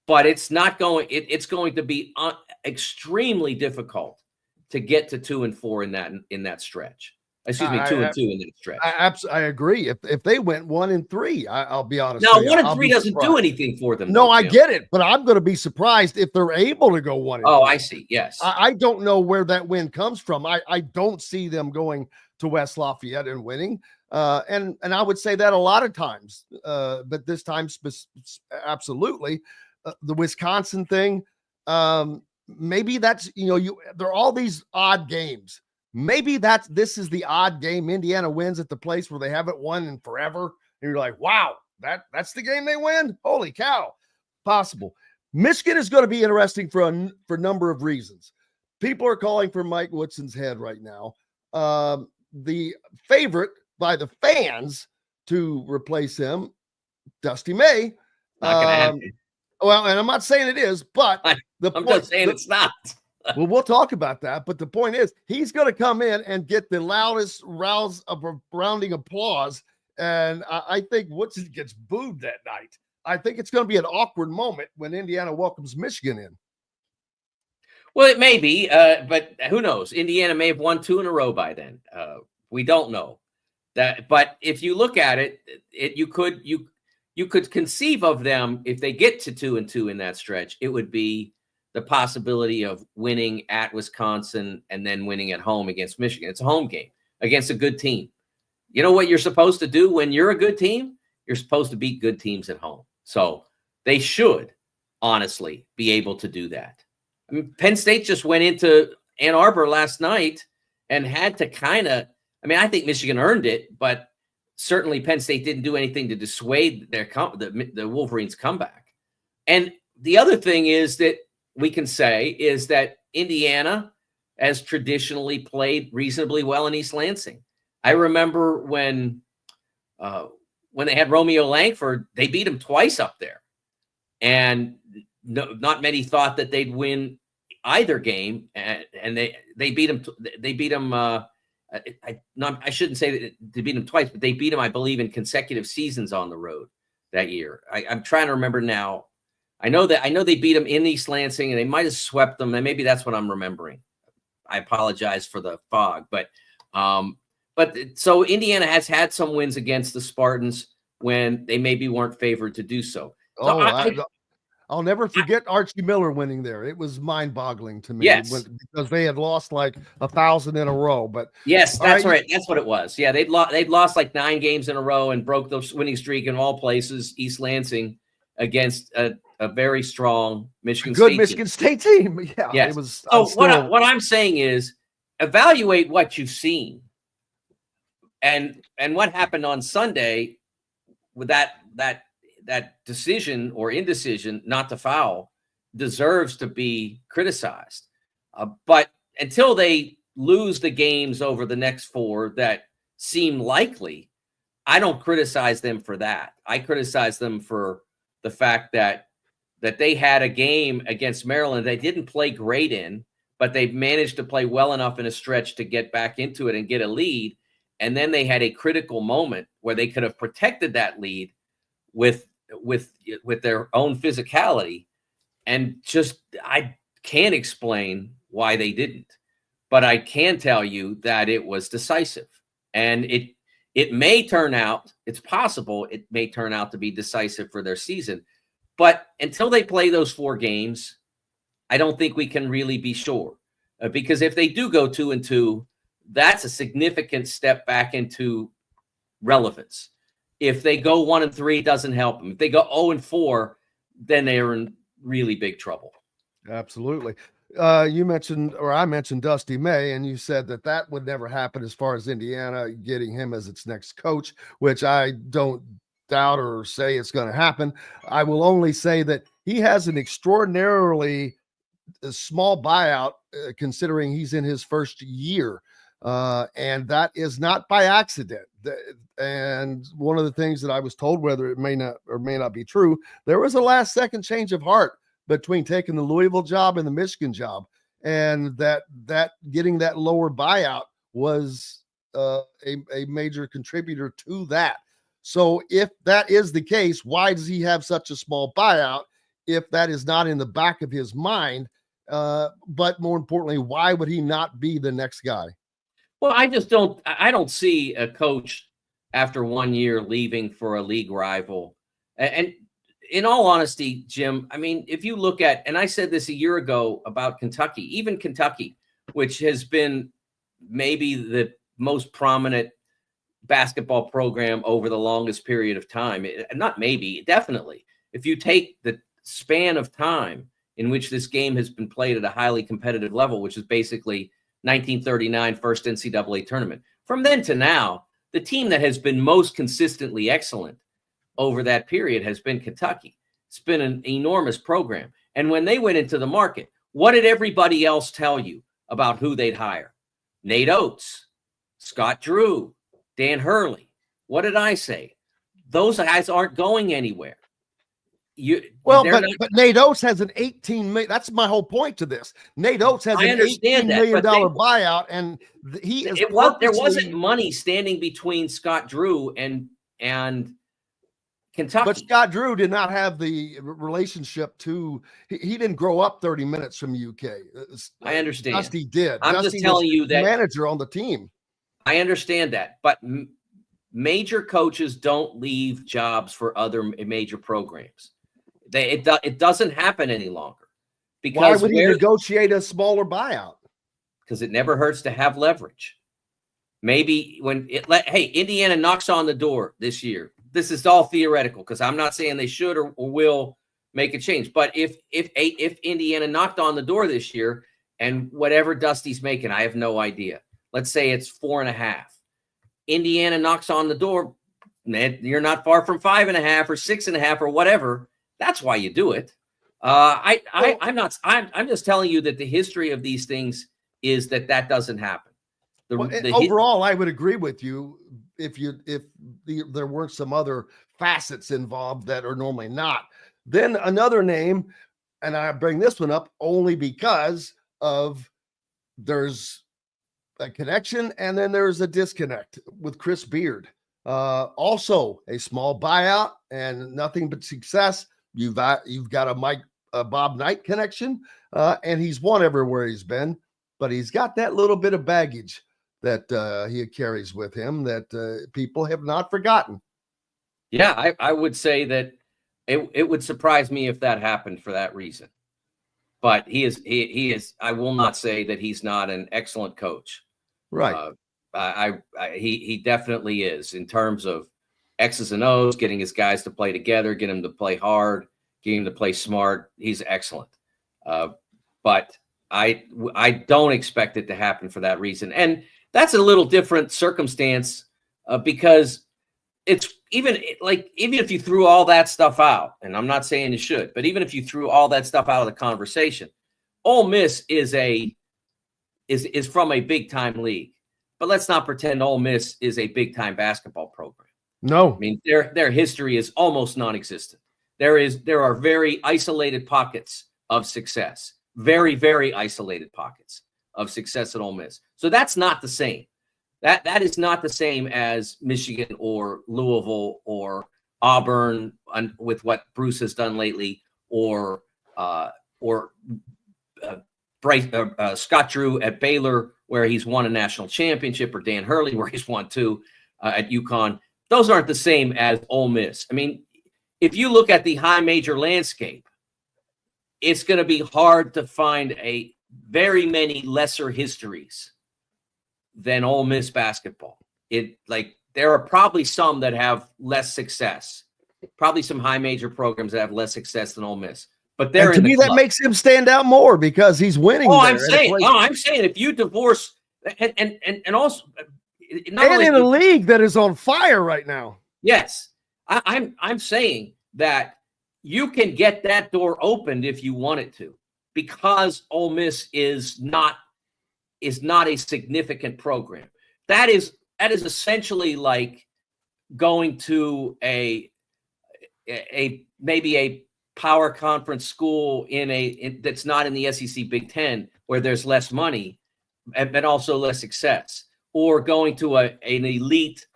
[SPEAKER 7] But it's going to be extremely difficult to get to 2-4 in that stretch. Excuse me, 2-2 in that stretch.
[SPEAKER 5] I agree. If they went 1-3, I'll be honest.
[SPEAKER 7] Now 1-3 doesn't do anything for them.
[SPEAKER 5] No, I get it, but I'm going to be surprised if they're able to go 1-3.
[SPEAKER 7] Oh, I see. Yes,
[SPEAKER 5] I don't know where that win comes from. I don't see them going to West Lafayette and winning. And I would say that a lot of times, but this time absolutely. The Wisconsin thing, maybe that's, there are all these odd games. Maybe this is the odd game Indiana wins at the place where they haven't won in forever. And you're like, wow, that's the game they win? Holy cow. Possible. Michigan is going to be interesting for a number of reasons. People are calling for Mike Woodson's head right now. The favorite by the fans to replace him, Dusty May.
[SPEAKER 7] Not going to happen.
[SPEAKER 5] Well, and I'm not saying it is, but
[SPEAKER 7] I'm just saying it's not.
[SPEAKER 5] Well, we'll talk about that. But the point is, he's going to come in and get the loudest rounding applause. And I think Woodson gets booed that night. I think it's going to be an awkward moment when Indiana welcomes Michigan in.
[SPEAKER 7] Well, it may be, but who knows? Indiana may have won 2 in a row by then. We don't know that. But if you look at it, you could conceive of them, if they get to 2-2 in that stretch, it would be the possibility of winning at Wisconsin and then winning at home against Michigan. It's a home game against a good team. You know what you're supposed to do when you're a good team? You're supposed to beat good teams at home. So they should honestly be able to do that. I mean, Penn State just went into Ann Arbor last night and had to I think Michigan earned it, but certainly Penn State didn't do anything to dissuade the Wolverines' comeback. And the other thing is that we can say is that Indiana has traditionally played reasonably well in East Lansing. I remember when when they had Romeo Langford, they beat them twice up there. And not many thought that they'd win either game. And they beat them. They beat them. I shouldn't say that they beat them twice, but they beat them, I believe, in consecutive seasons on the road that year. I'm trying to remember now. I know they beat them in East Lansing, and they might have swept them, and maybe that's what I'm remembering. I apologize for the fog, but so Indiana has had some wins against the Spartans when they maybe weren't favored to do so.
[SPEAKER 5] I'll never forget Archie Miller winning there. It was mind-boggling to me.
[SPEAKER 7] Yes.
[SPEAKER 5] Because they had lost like 1,000 in a row. But
[SPEAKER 7] yes, that's right. That's what it was. Yeah, they'd lost like 9 games in a row and broke the winning streak in all places. East Lansing against a very strong Michigan
[SPEAKER 5] State team. Yeah,
[SPEAKER 7] yes.
[SPEAKER 5] It was.
[SPEAKER 7] So what I'm saying is, evaluate what you've seen, and what happened on Sunday with that decision or indecision not to foul deserves to be criticized. But until they lose the games over the next 4 that seem likely, I don't criticize them for that. I criticize them for the fact that they had a game against Maryland they didn't play great in, but they managed to play well enough in a stretch to get back into it and get a lead. And then they had a critical moment where they could have protected that lead with their own physicality. And just, I can't explain why they didn't, but I can tell you that it was decisive. And it may turn out, it's possible it may turn out to be decisive for their season. But until they play those 4 games, I don't think we can really be sure. Because if they do go 2-2, that's a significant step back into relevance. If they go 1-3, it doesn't help them. If they go 0-4, then they are in really big trouble.
[SPEAKER 5] Absolutely. I mentioned Dusty May, and you said that would never happen as far as Indiana getting him as its next coach, which I don't doubt or say it's going to happen. I will only say that he has an extraordinarily small buyout considering he's in his first year. And that is not by accident. And one of the things that I was told, whether it may not or may not be true, there was a last second change of heart between taking the Louisville job and the Michigan job. And that getting that lower buyout was a major contributor to that. So if that is the case, why does he have such a small buyout if that is not in the back of his mind? But more importantly, why would he not be the next guy?
[SPEAKER 7] Well, I don't see a coach after 1 year leaving for a league rival. And in all honesty, Jim, I mean, if you look at, and I said this a year ago about Kentucky, even Kentucky, which has been maybe the most prominent basketball program over the longest period of time. Not maybe, definitely. If you take the span of time in which this game has been played at a highly competitive level, which is basically 1939 first NCAA tournament. From then to now, the team that has been most consistently excellent over that period has been Kentucky. It's been an enormous program. And when they went into the market, what did everybody else tell you about who they'd hire? Nate Oates, Scott Drew, Dan Hurley. What did I say? Those guys aren't going anywhere.
[SPEAKER 5] But Nate Oates has an $18 million. That's my whole point to this. Nate Oates has an $18 million buyout, and he is.
[SPEAKER 7] There wasn't money standing between Scott Drew and Kentucky.
[SPEAKER 5] But Scott Drew did not have the relationship to. He didn't grow up 30 minutes from UK.
[SPEAKER 7] I understand.
[SPEAKER 5] Dusty did.
[SPEAKER 7] I'm
[SPEAKER 5] Dusty
[SPEAKER 7] just telling you that
[SPEAKER 5] manager on the team.
[SPEAKER 7] I understand that, but major coaches don't leave jobs for other major programs. It doesn't happen any longer. Because
[SPEAKER 5] why would he negotiate a smaller buyout?
[SPEAKER 7] Because it never hurts to have leverage. Maybe hey, Indiana knocks on the door this year. This is all theoretical because I'm not saying they should or will make a change. But if Indiana knocked on the door this year and whatever Dusty's making, I have no idea. Let's say it's 4.5. Indiana knocks on the door. You're not far from 5.5 or 6.5 or whatever. That's why you do it. I'm just telling you that the history of these things is that doesn't happen.
[SPEAKER 5] Overall, I would agree with you there weren't some other facets involved that are normally not. Then another name, and I bring this one up only because of there's a connection and then there's a disconnect with Chris Beard. Also a small buyout and nothing but success. You've got a Bob Knight connection, and he's won everywhere he's been, but he's got that little bit of baggage that he carries with him that people have not forgotten.
[SPEAKER 7] Yeah, I would say that it would surprise me if that happened for that reason. But he is. I will not say that he's not an excellent coach.
[SPEAKER 5] Right.
[SPEAKER 7] He definitely is in terms of X's and O's, getting his guys to play together, get him to play hard, getting him to play smart. He's excellent. But I don't expect it to happen for that reason. And that's a little different circumstance because it's even if you threw all that stuff out, and I'm not saying you should, but even if you threw all that stuff out of the conversation, Ole Miss is from a big time league. But let's not pretend Ole Miss is a big time basketball program.
[SPEAKER 5] No,
[SPEAKER 7] I mean their history is almost non-existent. There are very isolated pockets of success, very, very isolated pockets of success at Ole Miss. So that's not the same. That is not the same as Michigan or Louisville or Auburn with what Bruce has done lately, or Scott Drew at Baylor, where he's won a national championship, or Dan Hurley, where he's won 2 at UConn. Those aren't the same as Ole Miss. I mean, if you look at the high major landscape, it's going to be hard to find very many lesser histories than Ole Miss basketball. There are probably some that have less success, probably some high major programs that have less success than Ole Miss. But
[SPEAKER 5] to me, that makes him stand out more because he's winning.
[SPEAKER 7] I'm saying if you divorce and also
[SPEAKER 5] and in a league that is on fire right now.
[SPEAKER 7] Yes, I'm saying that you can get that door opened if you want it to, because Ole Miss is not a significant program. That is essentially like going to maybe a power conference school that's not in the SEC Big Ten, where there's less money but also less success, or going to an elite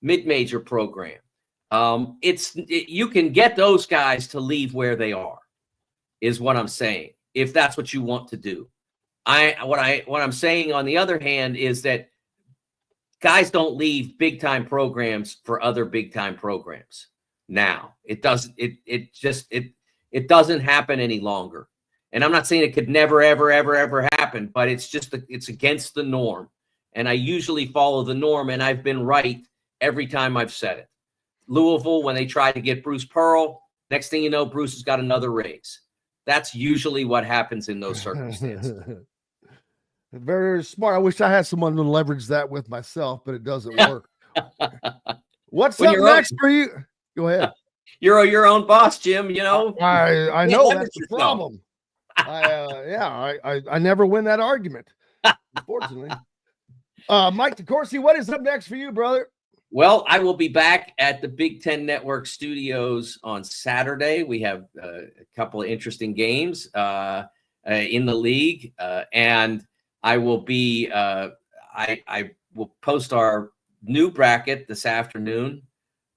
[SPEAKER 7] mid-major program. You can get those guys to leave where they are, is what I'm saying, if that's what you want to do. What I'm saying, on the other hand, is that guys don't leave big time programs for other big time programs. Now it doesn't happen any longer. And I'm not saying it could never, ever, ever, ever happen, but it's against the norm. And I usually follow the norm, and I've been right every time I've said it. Louisville, when they tried to get Bruce Pearl, next thing you know, Bruce has got another raise. That's usually what happens in those circumstances.
[SPEAKER 5] Very smart. I wish I had someone to leverage that with myself, but it doesn't work. What's up next for you? Go ahead.
[SPEAKER 7] You're your own boss, Jim. You know.
[SPEAKER 5] I know that's the problem. I never win that argument, unfortunately. Mike DeCourcy, what is up next for you, brother?
[SPEAKER 7] Well, I will be back at the Big Ten Network studios on Saturday. We have a couple of interesting games in the league, and I will be. I will post our new bracket this afternoon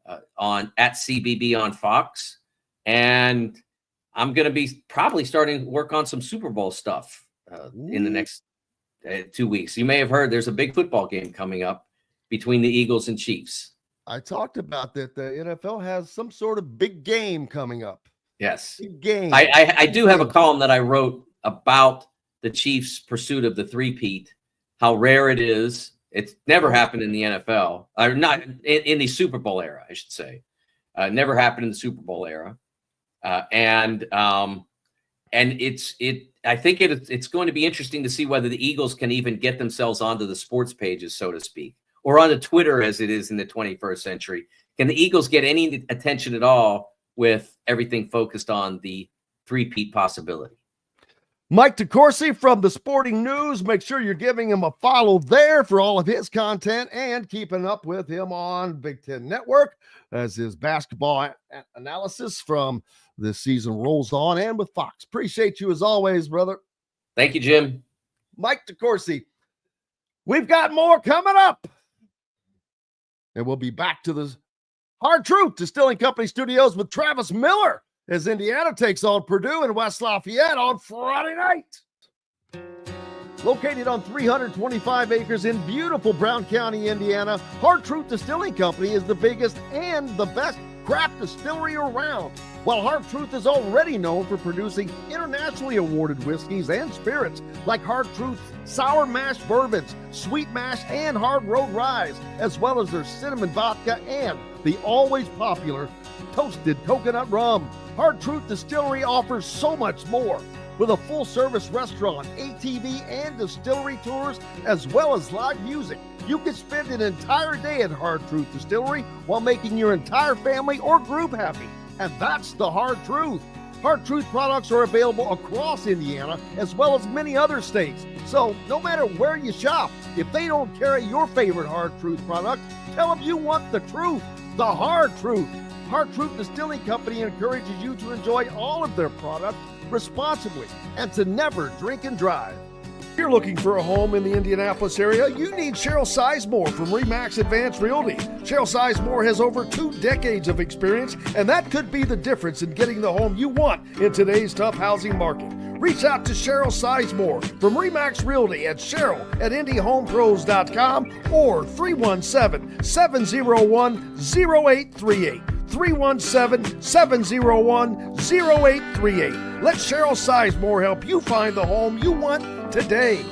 [SPEAKER 7] at CBB on Fox, and I'm going to be probably starting to work on some Super Bowl stuff in the next 2 weeks. You may have heard there's a big football game coming up between the Eagles and Chiefs.
[SPEAKER 5] I talked about that. The NFL has some sort of big game coming up.
[SPEAKER 7] Yes.
[SPEAKER 5] Big game.
[SPEAKER 7] I do have a column that I wrote about the Chiefs' pursuit of the three-peat, how rare it is. It's never happened in the NFL, or not in the Super Bowl era, I should say. Never happened in the Super Bowl era. And I think it's going to be interesting to see whether the Eagles can even get themselves onto the sports pages, so to speak, or on the Twitter as it is in the 21st century. Can the Eagles get any attention at all with everything focused on the three-peat possibility?
[SPEAKER 5] Mike DeCourcy from the Sporting News. Make sure you're giving him a follow there for all of his content and keeping up with him on Big Ten Network as his basketball analysis from this season rolls on, and with Fox. Appreciate you as always, brother.
[SPEAKER 7] Thank you, Jim.
[SPEAKER 5] Mike DeCourcy. We've got more coming up. And we'll be back to the Hard Truth Distilling Company studios with Travis Miller as Indiana takes on Purdue in West Lafayette on Friday night. Located on 325 acres in beautiful Brown County, Indiana, Hard Truth Distilling Company is the biggest and the best craft distillery around. While Hard Truth is already known for producing internationally awarded whiskeys and spirits like Hard Truth's sour mash bourbons, sweet mash, and hard road rye, as well as their cinnamon vodka and the always popular toasted coconut rum. Hard Truth Distillery offers so much more. With a full-service restaurant, ATV, and distillery tours, as well as live music, you can spend an entire day at Hard Truth Distillery while making your entire family or group happy. And that's the Hard Truth. Hard Truth products are available across Indiana, as well as many other states. So no matter where you shop, if they don't carry your favorite Hard Truth product, tell them you want the truth, the Hard Truth. Hard Truth Distilling Company encourages you to enjoy all of their products responsibly and to never drink and drive. If you're looking for a home in the Indianapolis area, you need Cheryl Sizemore from RE/MAX Advanced Realty. Cheryl Sizemore has over 2 decades of experience, and that could be the difference in getting the home you want in today's tough housing market. Reach out to Cheryl Sizemore from RE/MAX Realty at cheryl@indyhomepros.com or 317-701-0838. 317-701-0838. Let Cheryl Sizemore help you find the home you want today.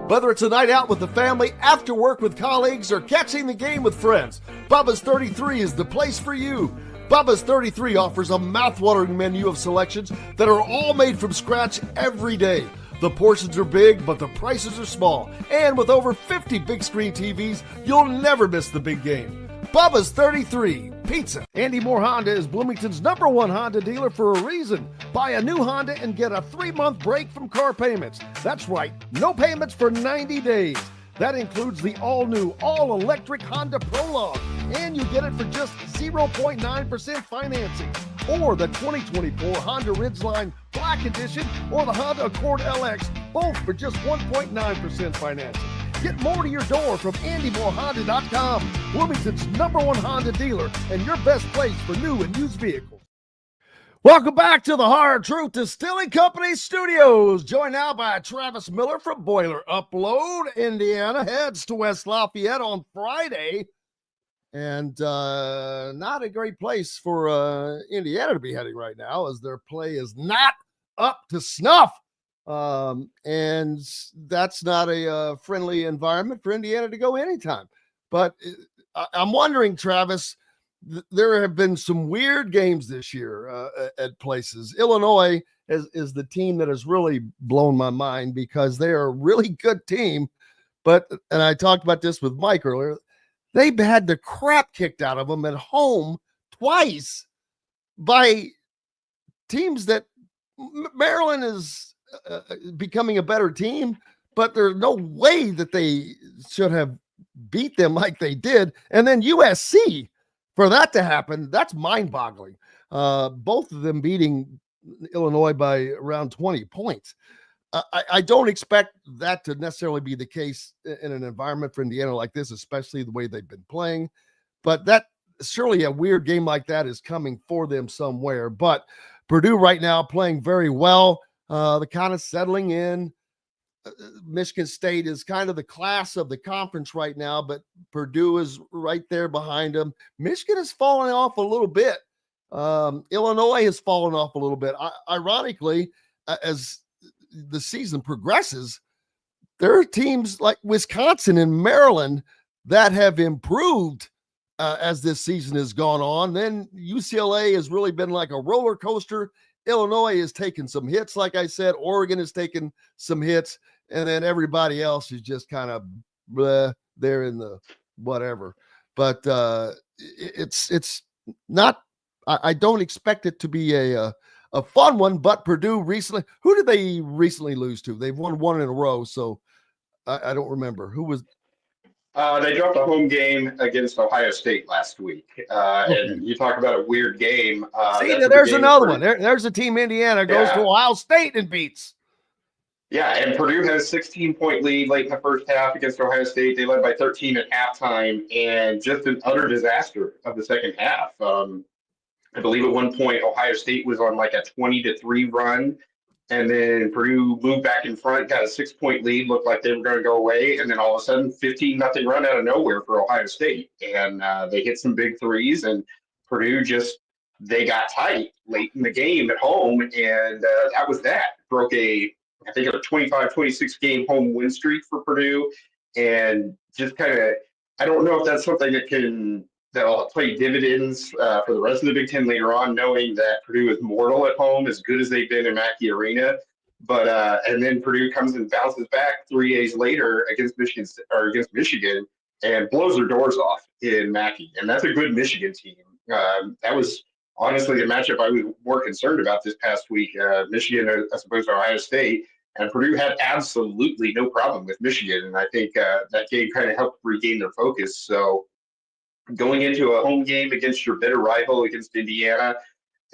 [SPEAKER 5] Whether it's a night out with the family, after work with colleagues, or catching the game with friends, Bubba's 33 is the place for you. Bubba's 33 offers a mouthwatering menu of selections that are all made from scratch every day. The portions are big, but the prices are small. And with over 50 big screen TVs, you'll never miss the big game. Bubba's 33 Pizza. Andy Moore Honda is Bloomington's #1 Honda dealer for a reason. Buy a new Honda and get a 3-month break from car payments. That's right, no payments for 90 days. That includes the all-new, all-electric Honda Prologue, and you get it for just 0.9% financing. Or the 2024 Honda Ridgeline Black Edition or the Honda Accord LX, both for just 1.9% financing. Get more to your door from AndyMooreHonda.com, Bloomington's #1 Honda dealer and your best place for new and used vehicles. Welcome back to the Hard Truth Distilling Company studios. Joined now by Travis Miller from Boiler Upload. Indiana heads to West Lafayette on Friday. And not a great place for Indiana to be heading right now, as their play is not up to snuff. And that's not a friendly environment for Indiana to go anytime. But I'm wondering, Travis, there have been some weird games this year at places. Illinois is the team that has really blown my mind because they are a really good team. But, and I talked about this with Mike earlier, they've had the crap kicked out of them at home twice by teams that Maryland is becoming a better team, but there's no way that they should have beat them like they did. And then USC, for that to happen, that's mind-boggling. Both of them beating Illinois by around 20 points. I don't expect that to necessarily be the case in an environment for Indiana like this, especially the way they've been playing. But that surely a weird game like that is coming for them somewhere. But Purdue right now playing very well. They're kind of settling in. Michigan State is kind of the class of the conference right now, but Purdue is right there behind them. Michigan is falling off a little bit. Illinois has fallen off a little bit. Ironically, as the season progresses, there are teams like Wisconsin and Maryland that have improved as this season has gone on. Then UCLA has really been like a roller coaster. Illinois has taken some hits, like I said. Oregon has taken some hits, and then everybody else is just kind of there in the whatever. But it's not. I don't expect it to be a a fun one, but Purdue recently, who did they recently lose to? They've won one in a row, so I don't remember. Who was?
[SPEAKER 8] They dropped a home game against Ohio State last week.
[SPEAKER 5] Okay.
[SPEAKER 8] And you talk about a weird game.
[SPEAKER 5] See,
[SPEAKER 8] that's
[SPEAKER 5] there's
[SPEAKER 8] the game
[SPEAKER 5] another
[SPEAKER 8] for-
[SPEAKER 5] one. There's a team, Indiana, goes to Ohio State and beats.
[SPEAKER 8] Yeah, and Purdue had a 16-point lead late in the first half against Ohio State. They led by 13 at halftime, and just an utter disaster of the second half. I believe at one point Ohio State was on like a 20-3 run, and then Purdue moved back in front, got a 6-point lead, looked like they were going to go away, and then all of a sudden 15-0 run out of nowhere for Ohio State, and they hit some big threes, and Purdue they got tight late in the game at home, and that was that. Broke I think a 25-26 game home win streak for Purdue, and just kind of, I don't know if that's something that'll play dividends for the rest of the Big Ten later on, knowing that Purdue is mortal at home, as good as they've been in Mackey Arena. But and then Purdue comes and bounces back 3 days later against Michigan and blows their doors off in Mackey, and that's a good Michigan team. That was honestly the matchup I was more concerned about this past week. Michigan as opposed to Ohio State, and Purdue had absolutely no problem with Michigan, and I think that game kind of helped regain their focus. So going into a home game against your bitter rival, against Indiana,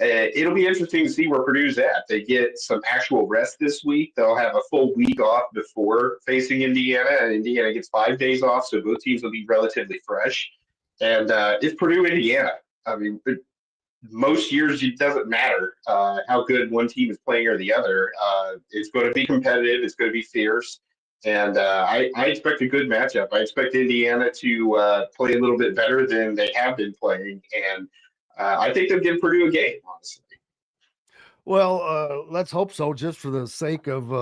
[SPEAKER 8] it'll be interesting to see where Purdue's at. They get some actual rest this week. They'll have a full week off before facing Indiana, and Indiana gets 5 days off, so both teams will be relatively fresh. And it's Purdue, Indiana. I mean, most years it doesn't matter how good one team is playing or the other. It's going to be competitive. It's going to be fierce. And I expect a good matchup. I expect Indiana to play a little bit better than they have been playing. And I think they'll give Purdue a game, honestly.
[SPEAKER 5] Well, let's hope so, just for the sake of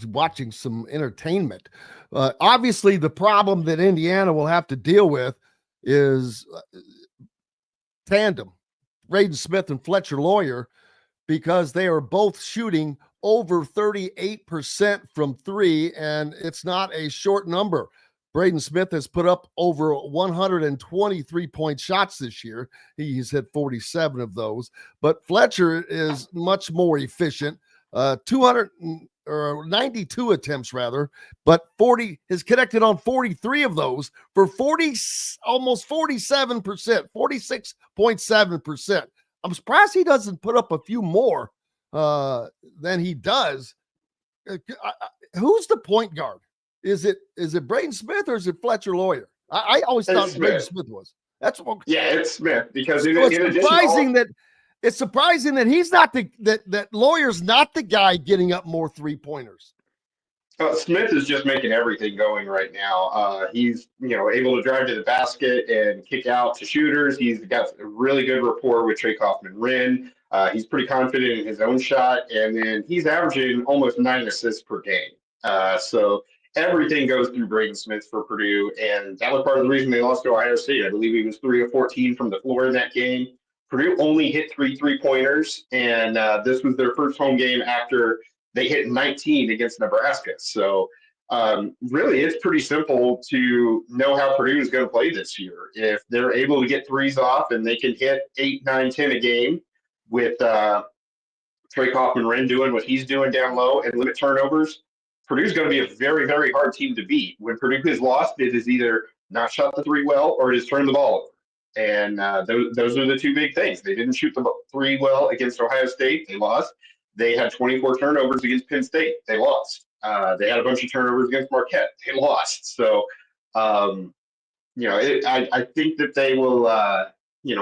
[SPEAKER 5] watching some entertainment. Obviously, the problem that Indiana will have to deal with is tandem, Braden Smith and Fletcher Lawyer, because they are both shooting over 38% from three, and it's not a short number. Braden Smith has put up over 123-point shots this year. He's hit 47 of those, but Fletcher is much more efficient, 292 attempts rather, but 40 is connected on 43 of those for almost 47%, 46.7%. I'm surprised he doesn't put up a few more than he does. Who's the point guard? Is it Braden Smith or is it Fletcher Lawyer? I always thought Braden Smith was. That's what.
[SPEAKER 8] Yeah, it's Smith, because
[SPEAKER 5] it's surprising that he's not that Lawyer's not the guy getting up more 3-pointers.
[SPEAKER 8] Smith is just making everything going right now. He's able to drive to the basket and kick out to shooters. He's got a really good rapport with Trey Kaufman-Renn. He's pretty confident in his own shot, and then he's averaging almost 9 assists per game. So everything goes through Braden Smith for Purdue, and that was part of the reason they lost to Ohio State. I believe he was 3 of 14 from the floor in that game. Purdue only hit 3 3-pointers, and this was their first home game after they hit 19 against Nebraska. So really, it's pretty simple to know how Purdue is going to play this year. If they're able to get threes off and they can hit 8, 9, 10 a game with Trey Kaufman-Renn doing what he's doing down low and limit turnovers, Purdue's going to be a very, very hard team to beat. When Purdue has lost, it is either not shot the three well or it has turned the ball over. And those are the two big things. They didn't shoot the three well against Ohio State. They lost. They had 24 turnovers against Penn State. They lost. They had a bunch of turnovers against Marquette. They lost. So, I think that they will,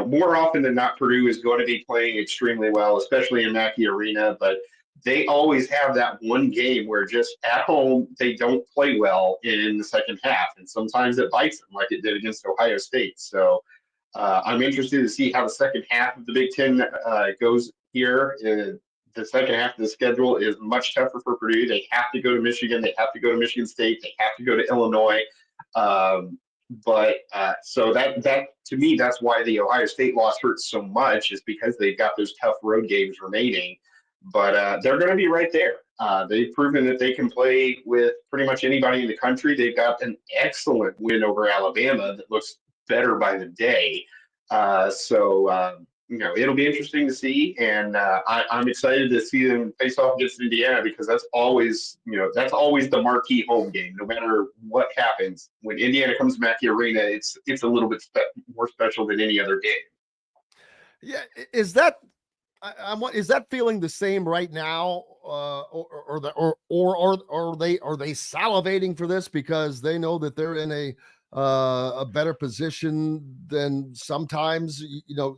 [SPEAKER 8] more often than not, Purdue is going to be playing extremely well, especially in Mackey Arena. But they always have that one game where just at home they don't play well in the second half. And sometimes it bites them like it did against Ohio State. So I'm interested to see how the second half of the Big Ten goes here. The second half of the schedule is much tougher for Purdue. They have to go to Michigan. They have to go to Michigan State. They have to go to Illinois. So that to me, that's why the Ohio State loss hurts so much, is because they've got those tough road games remaining. But they're going to be right there. They've proven that they can play with pretty much anybody in the country. They've got an excellent win over Alabama that looks better by the day. it'll be interesting to see, and I'm excited to see them face off against Indiana, because that's always the marquee home game. No matter what happens, when Indiana comes to Mackey Arena, it's a little bit more special than any other game.
[SPEAKER 5] Yeah, is that is that feeling the same right now, or are they salivating for this because they know that they're in a better position than sometimes?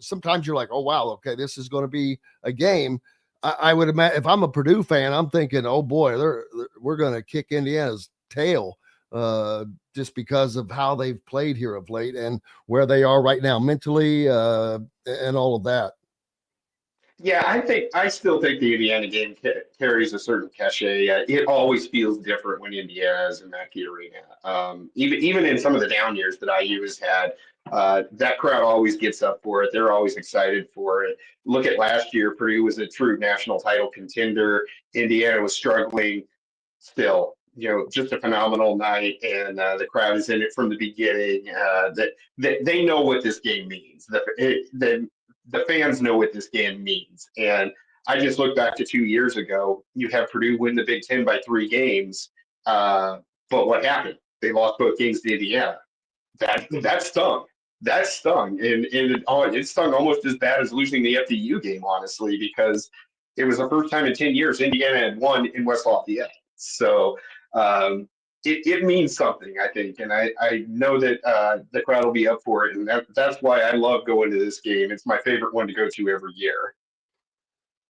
[SPEAKER 5] Sometimes you're like, oh wow, okay, this is going to be a game. I would imagine if I'm a Purdue fan, I'm thinking, oh boy, we're going to kick Indiana's tail, just because of how they've played here of late and where they are right now mentally, and all of that.
[SPEAKER 8] Yeah, I still think the Indiana game carries a certain cachet. It always feels different when Indiana is in Mackey Arena. Even in some of the down years that IU has had, that crowd always gets up for it. They're always excited for it. Look at last year, Purdue was a true national title contender. Indiana was struggling still. Just a phenomenal night, and the crowd is in it from the beginning. That they know what this game means. The fans know what this game means. And I just look back to 2 years ago. You have Purdue win the Big Ten by 3 games. But what happened? They lost both games to Indiana. That stung. That stung. And it stung almost as bad as losing the FDU game, honestly, because it was the first time in 10 years Indiana had won in West Lafayette. So it means something, I think, and I know that the crowd will be up for it, and that's why I love going to this game. It's my favorite one to go to every year.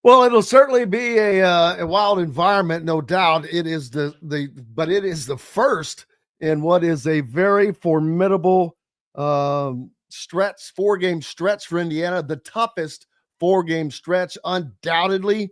[SPEAKER 5] Well, it'll certainly be a wild environment, no doubt. It is but it is the first in what is a very formidable stretch, 4-game stretch for Indiana, the toughest 4-game stretch, undoubtedly,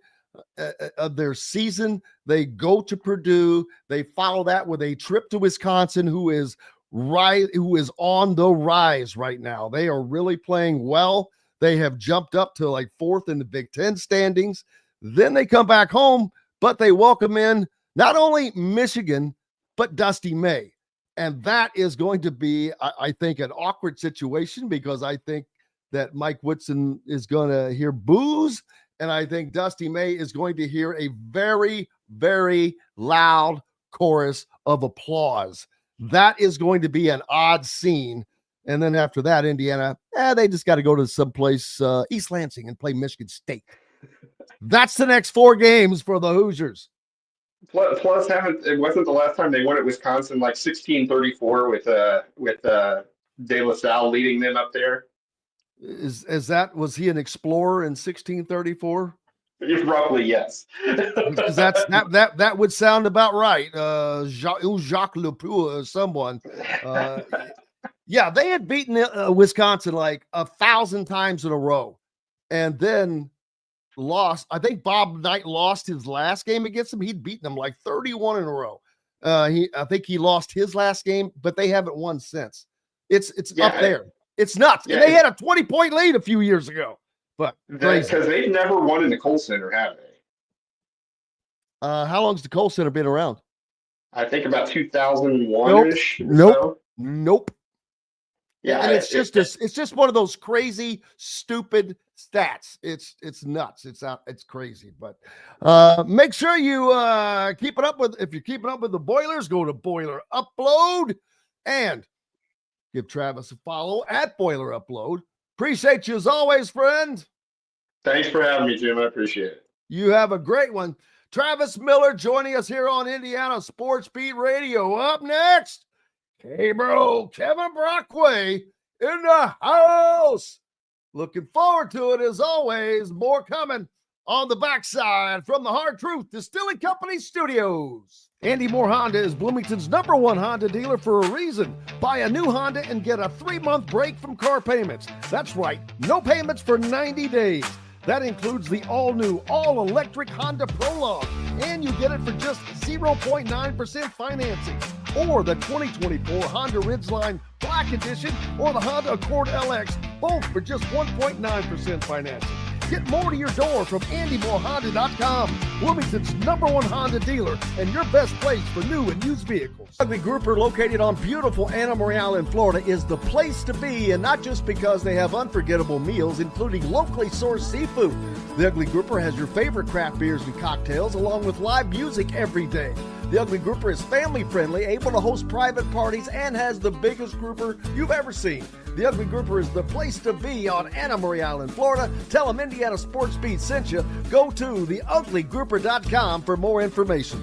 [SPEAKER 5] of their season. They go to Purdue. They follow that with a trip to Wisconsin, who is on the rise right now. They are really playing well. They have jumped up to like 4th in the Big Ten standings. Then they come back home, but they welcome in not only Michigan, but Dusty May. And that is going to be, I think, an awkward situation, because I think that Mike Woodson is going to hear boos, and I think Dusty May is going to hear a very, very loud chorus of applause. That is going to be an odd scene. And then after that, Indiana, they just got to go to someplace, East Lansing, and play Michigan State. That's the next 4 games for the Hoosiers.
[SPEAKER 8] Plus, it wasn't the last time they won at Wisconsin, like 16-34 with De La Salle leading them up there.
[SPEAKER 5] Was he an explorer in 1634?
[SPEAKER 8] Roughly, yes.
[SPEAKER 5] that would sound about right. Jacques Lepeu or someone. Yeah, they had beaten Wisconsin like 1,000 times in a row, and then lost. I think Bob Knight lost his last game against them. He'd beaten them like 31 in a row. I think he lost his last game, but they haven't won since. It's up there. It's nuts. Yeah, and they had a 20-point lead a few years ago. But
[SPEAKER 8] because they've never won in the Kohl Center, have they?
[SPEAKER 5] How long's the Kohl Center been around?
[SPEAKER 8] I think about 2001-ish.
[SPEAKER 5] Nope. Yeah, and it's just one of those crazy, stupid stats. It's nuts. It's crazy. But make sure you keep it up with. If you're keeping up with the Boilers, go to Boiler Upload and give Travis a follow at Boiler Upload. Appreciate you as always, friend.
[SPEAKER 8] Thanks for having me, Jim. I appreciate it.
[SPEAKER 5] You have a great one. Travis Miller joining us here on Indiana Sports Beat Radio. Up next, hey, bro, Kevin Brockway in the house. Looking forward to it as always. More coming on the backside from the Hard Truth Distilling Company Studios. Andy Moore Honda is Bloomington's #1 Honda dealer for a reason. Buy a new Honda and get a 3-month break from car payments. That's right, no payments for 90 days. That includes the all-new, all-electric Honda Prologue, and you get it for just 0.9% financing. Or the 2024 Honda Ridgeline Black Edition or the Honda Accord LX, both for just 1.9% financing. Get more to your door from AndyMooreHonda.com, Bloomington's #1 Honda dealer and your best place for new and used vehicles. Ugly Grouper, located on beautiful Anna Maria in Florida, is the place to be, and not just because they have unforgettable meals, including locally sourced seafood. The Ugly Grouper has your favorite craft beers and cocktails, along with live music every day. The Ugly Grouper is family-friendly, able to host private parties, and has the biggest grouper you've ever seen. The Ugly Grouper is the place to be on Anna Maria Island, Florida. Tell them Indiana Sports Beat sent you. Go to theuglygrouper.com for more information.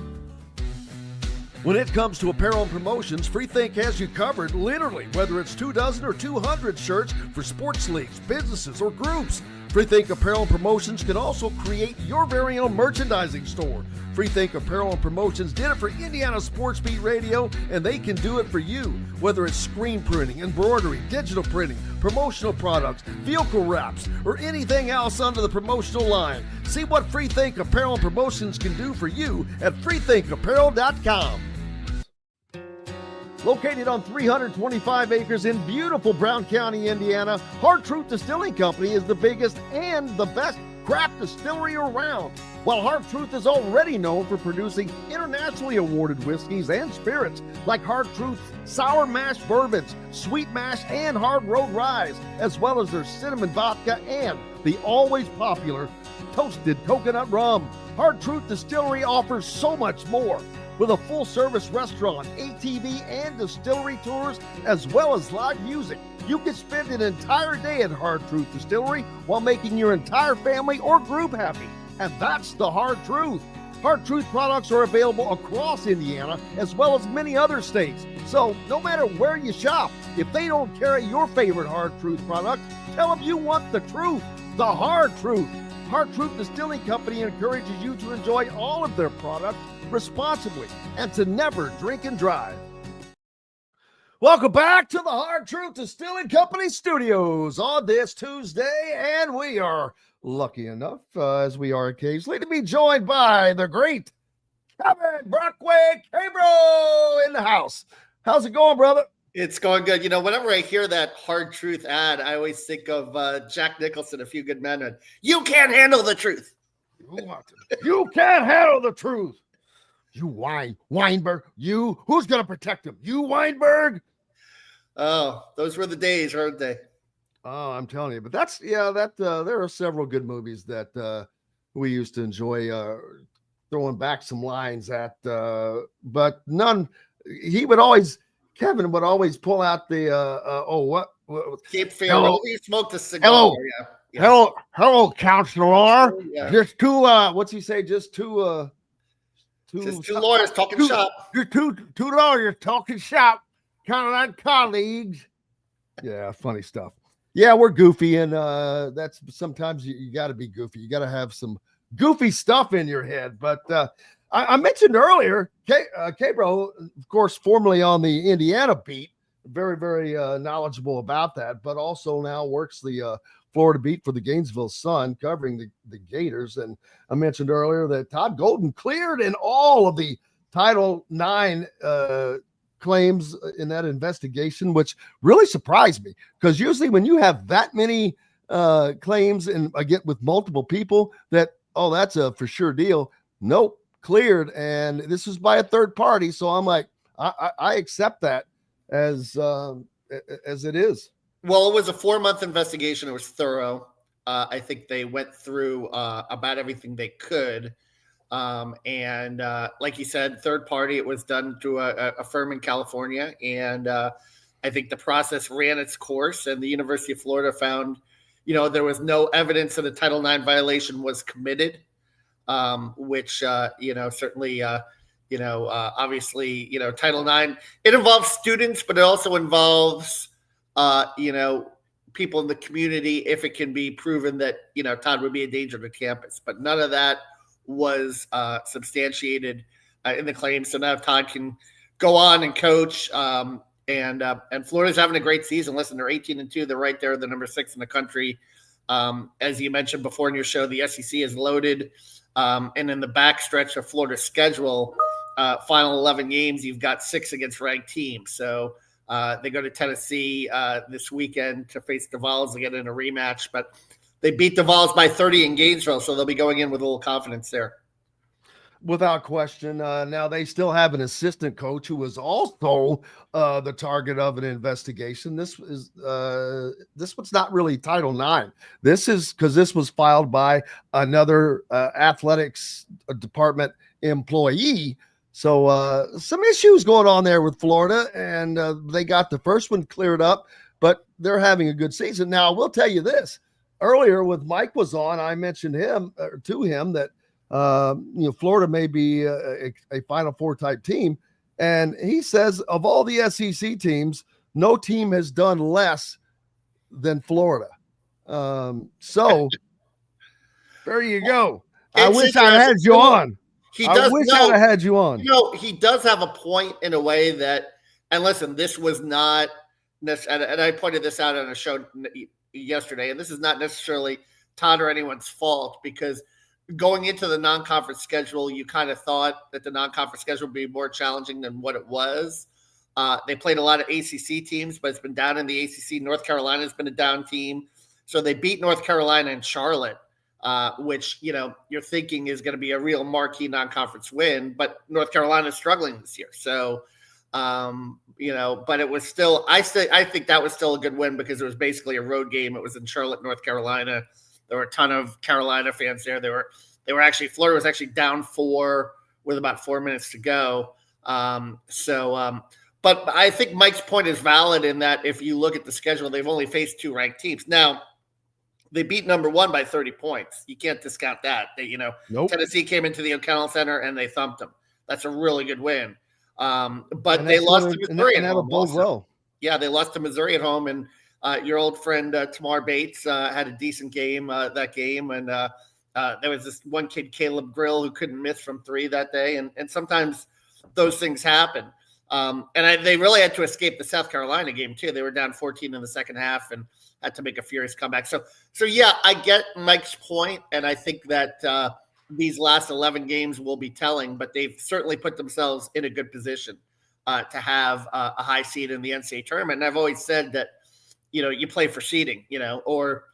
[SPEAKER 5] When it comes to apparel and promotions, Freethink has you covered, literally, whether it's 24 or 200 shirts for sports leagues, businesses, or groups. Freethink Apparel and Promotions can also create your very own merchandising store. Freethink Apparel and Promotions did it for Indiana Sports Beat Radio, and they can do it for you. Whether it's screen printing, embroidery, digital printing, promotional products, vehicle wraps, or anything else under the promotional line. See what Freethink Apparel and Promotions can do for you at freethinkapparel.com. Located on 325 acres in beautiful Brown County, Indiana, Hard Truth Distilling Company is the biggest and the best craft distillery around. While Hard Truth is already known for producing internationally awarded whiskeys and spirits like Hard Truth's sour mash bourbons, sweet mash, and hard road ryes, as well as their cinnamon vodka and the always popular toasted coconut rum. Hard Truth Distillery offers so much more. With a full-service restaurant, ATV, and distillery tours, as well as live music, you can spend an entire day at Hard Truth Distillery while making your entire family or group happy. And that's the Hard Truth. Hard Truth products are available across Indiana, as well as many other states. So no matter where you shop, if they don't carry your favorite Hard Truth product, tell them you want the truth, the Hard Truth. Hard Truth Distilling Company encourages you to enjoy all of their products responsibly and to never drink and drive. Welcome back to the Hard Truth Distilling Company studios on this Tuesday, and we are lucky enough, as we are occasionally, to be joined by the great Kevin Brockway, K-Bro in the house. How's it going, brother?
[SPEAKER 9] It's going good. You know, whenever I hear that Hard Truth ad, I always think of Jack Nicholson, A Few Good Men, and you can't handle the truth.
[SPEAKER 5] You can't handle the truth. You Weinberg. Who's going to protect him? You, Weinberg?
[SPEAKER 9] Oh, those were the days, weren't they?
[SPEAKER 5] Oh, I'm telling you. But there are several good movies that we used to enjoy throwing back some lines at, but none. Kevin would always pull out the
[SPEAKER 9] Cape Fear. He smoked a cigar.
[SPEAKER 5] Hello, counselor.
[SPEAKER 9] Yeah.
[SPEAKER 5] Just two. What's he say? Just two
[SPEAKER 9] lawyers talking shop.
[SPEAKER 5] You're two lawyers talking shop, kind of like colleagues. Yeah, funny stuff. Yeah, we're goofy, and that's sometimes you got to be goofy. You got to have some goofy stuff in your head. But I mentioned earlier, K-Bro, of course, formerly on the Indiana beat, very, very knowledgeable about that, but also now works the Florida beat for the Gainesville Sun, covering the Gators. And I mentioned earlier that Todd Golden cleared in all of the Title IX claims in that investigation, which really surprised me, because usually when you have that many claims and I get with multiple people that, oh, that's a for sure deal. Nope, cleared. And this was by a third party. So I'm like, I accept that as it is.
[SPEAKER 9] Well, it was a 4-month investigation. It was thorough. I think they went through about everything they could. And like you said, third party, it was done through a firm in California. And I think the process ran its course, and the University of Florida found, there was no evidence that a Title IX violation was committed, which, certainly, obviously, Title IX, it involves students, but it also involves, people in the community, if it can be proven that, Todd would be a danger to campus. But none of that was substantiated in the claim. So now Todd can go on and coach. And Florida's having a great season. Listen, they're 18-2. They're right there, the number 6 in the country. As you mentioned before in your show, the SEC is loaded. And in the backstretch of Florida's schedule, final 11 games, you've got 6 against ranked teams. So they go to Tennessee this weekend to face the Vols again in a rematch. But They beat the Vols by 30 in Gainesville, so they'll be going in with a little confidence there.
[SPEAKER 5] Without question. Now they still have an assistant coach who was also the target of an investigation. This was not really Title IX. This is because this was filed by another athletics department employee. So some issues going on there with Florida, and they got the first one cleared up, but they're having a good season. Now, I will tell you this. Earlier, when Mike was on, I mentioned to him that Florida may be a Final Four type team. And he says of all the SEC teams, no team has done less than Florida. So there you go. I wish I had you on. I wish I'd have had you on.
[SPEAKER 9] He does have a point in a way that, and listen, this was not, and I pointed this out on a show yesterday, and this is not necessarily Todd or anyone's fault, because going into the non-conference schedule, you kind of thought that the non-conference schedule would be more challenging than what it was. They played a lot of ACC teams, but it's been down in the ACC. North Carolina has been a down team. So they beat North Carolina and Charlotte, which, you're thinking is going to be a real marquee non-conference win, but North Carolina is struggling this year. So, but it was still, I think that was still a good win because it was basically a road game. It was in Charlotte, North Carolina. There were a ton of Carolina fans there. They were actually, Florida was actually down 4 with about 4 minutes to go. But I think Mike's point is valid in that if you look at the schedule, they've only faced 2 ranked teams. Now, they beat number 1 by 30 points. You can't discount that.
[SPEAKER 5] Nope.
[SPEAKER 9] Tennessee came into the O'Connell Center and they thumped them. That's a really good win. But they lost to Missouri at home.
[SPEAKER 5] Well.
[SPEAKER 9] Yeah, they lost to Missouri at home, and your old friend Tamar Bates had a decent game that game, and there was this one kid, Caleb Grill, who couldn't miss from 3 that day, and sometimes those things happen. They really had to escape the South Carolina game too. They were down 14 in the second half and had to make a furious comeback. So yeah, I get Mike's point, and I think that these last 11 games will be telling, but they've certainly put themselves in a good position to have a high seed in the NCAA tournament. And I've always said that, you play for seeding, or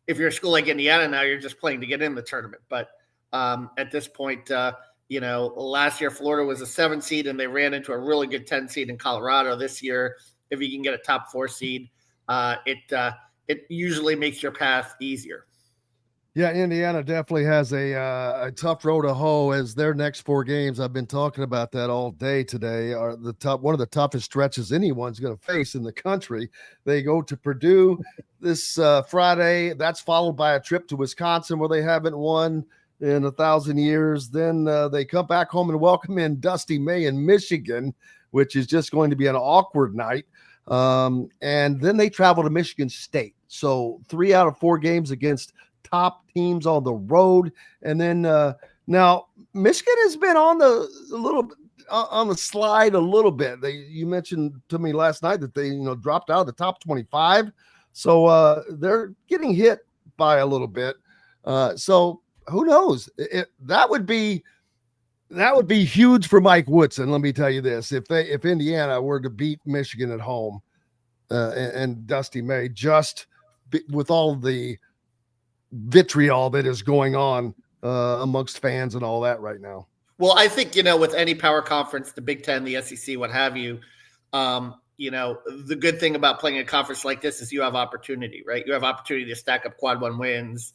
[SPEAKER 9] if you're a school like Indiana now, you're just playing to get in the tournament. But at this point, last year Florida was a 7 seed and they ran into a really good 10 seed in Colorado. This year, if you can get a top 4 seed, it usually makes your path easier.
[SPEAKER 5] Yeah, Indiana definitely has a tough road to hoe as their next 4 games. I've been talking about that all day today. Are one of the toughest stretches anyone's going to face in the country. They go to Purdue this Friday. That's followed by a trip to Wisconsin where they haven't won in 1,000 years. Then they come back home and welcome in Dusty May in Michigan, which is just going to be an awkward night. And then they travel to Michigan State. So 3 out of 4 games against top teams on the road. And then now Michigan has been on the slide a little bit. You mentioned to me last night that they dropped out of the top 25. So they're getting hit by a little bit. So who knows? That would be huge for Mike Woodson. Let me tell you this: if Indiana were to beat Michigan at home and Dusty May, with all the vitriol that is going on amongst fans and all that right now.
[SPEAKER 9] Well, I think, with any power conference, the Big Ten, the SEC, what have you, the good thing about playing a conference like this is you have opportunity, right? You have opportunity to stack up quad 1 wins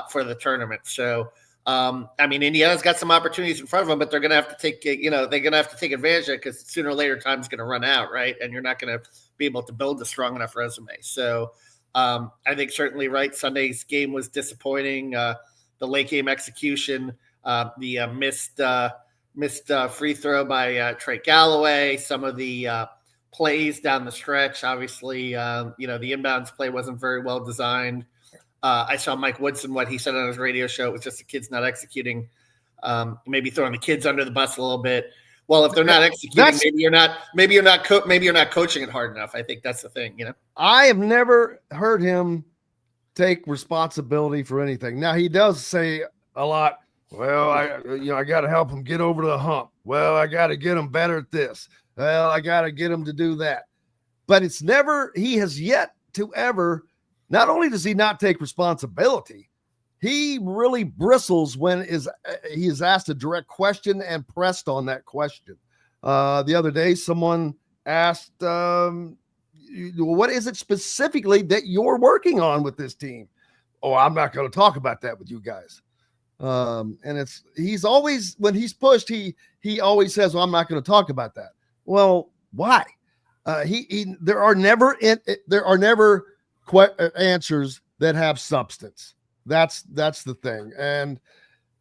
[SPEAKER 9] for the tournament. So, Indiana's got some opportunities in front of them, but they're going to have to take, they're going to have to take advantage of it because sooner or later time's going to run out, right? And you're not going to be able to build a strong enough resume. So, I think certainly right. Sunday's game was disappointing. The late game execution, the missed free throw by Trey Galloway, some of the plays down the stretch. Obviously, the inbounds play wasn't very well designed. I saw Mike Woodson, what he said on his radio show. It was just the kids not executing, maybe throwing the kids under the bus a little bit. Well, if they're not executing, maybe you're not coaching it hard enough. I think that's the thing,
[SPEAKER 5] I have never heard him take responsibility for anything. Now he does say a lot. Well, I got to help him get over the hump. Well, I got to get him better at this. Well, I got to get him to do that. But he has yet to ever not only does he not take responsibility, he really bristles when he is asked a direct question and pressed on that question. The other day, someone asked, what is it specifically that you're working on with this team? Oh, I'm not going to talk about that with you guys. And he's always, when he's pushed, he always says, well, I'm not going to talk about that. Well, why? There are never answers that have substance. That's the thing. And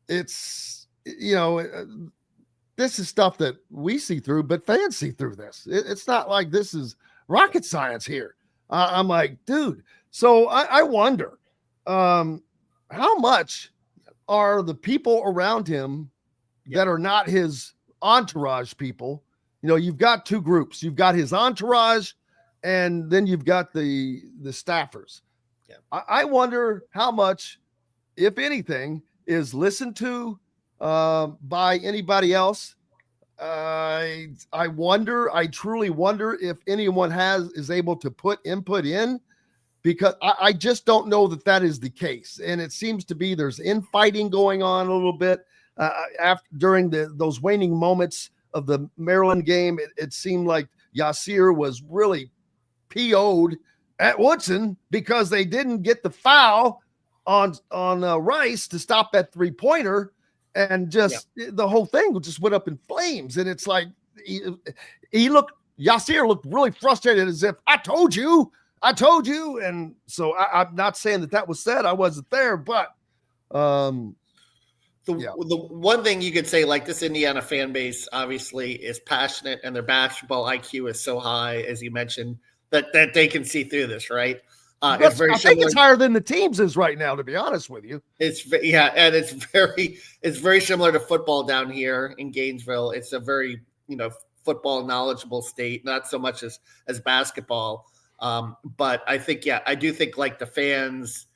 [SPEAKER 5] it's, this is stuff that we see through, but fans see through this. It's not like this is rocket science here. I'm like, dude. So I wonder how much are the people around him that are not his entourage people. You've got two groups. You've got his entourage, and then you've got the staffers. Yeah. I wonder how much, if anything, is listened to by anybody else. I truly wonder if anyone is able to put input in, because I just don't know that is the case. And it seems to be there's infighting going on a little bit during those waning moments of the Maryland game. It seemed like Yasir was really PO'd at Woodson because they didn't get the foul on Rice to stop that 3-pointer. And the whole thing just went up in flames. And it's like Yasir looked really frustrated, as if I told you. And so I'm not saying that was said. I wasn't there, but the one thing you could say, like, this Indiana fan base obviously is passionate, and their basketball IQ is so high, as you mentioned, that they can see through this, right? I think it's higher than the teams is right now, to be honest with you.
[SPEAKER 9] And it's very similar to football down here in Gainesville. It's a very football knowledgeable state, not so much as basketball. But I think, I do think like the fans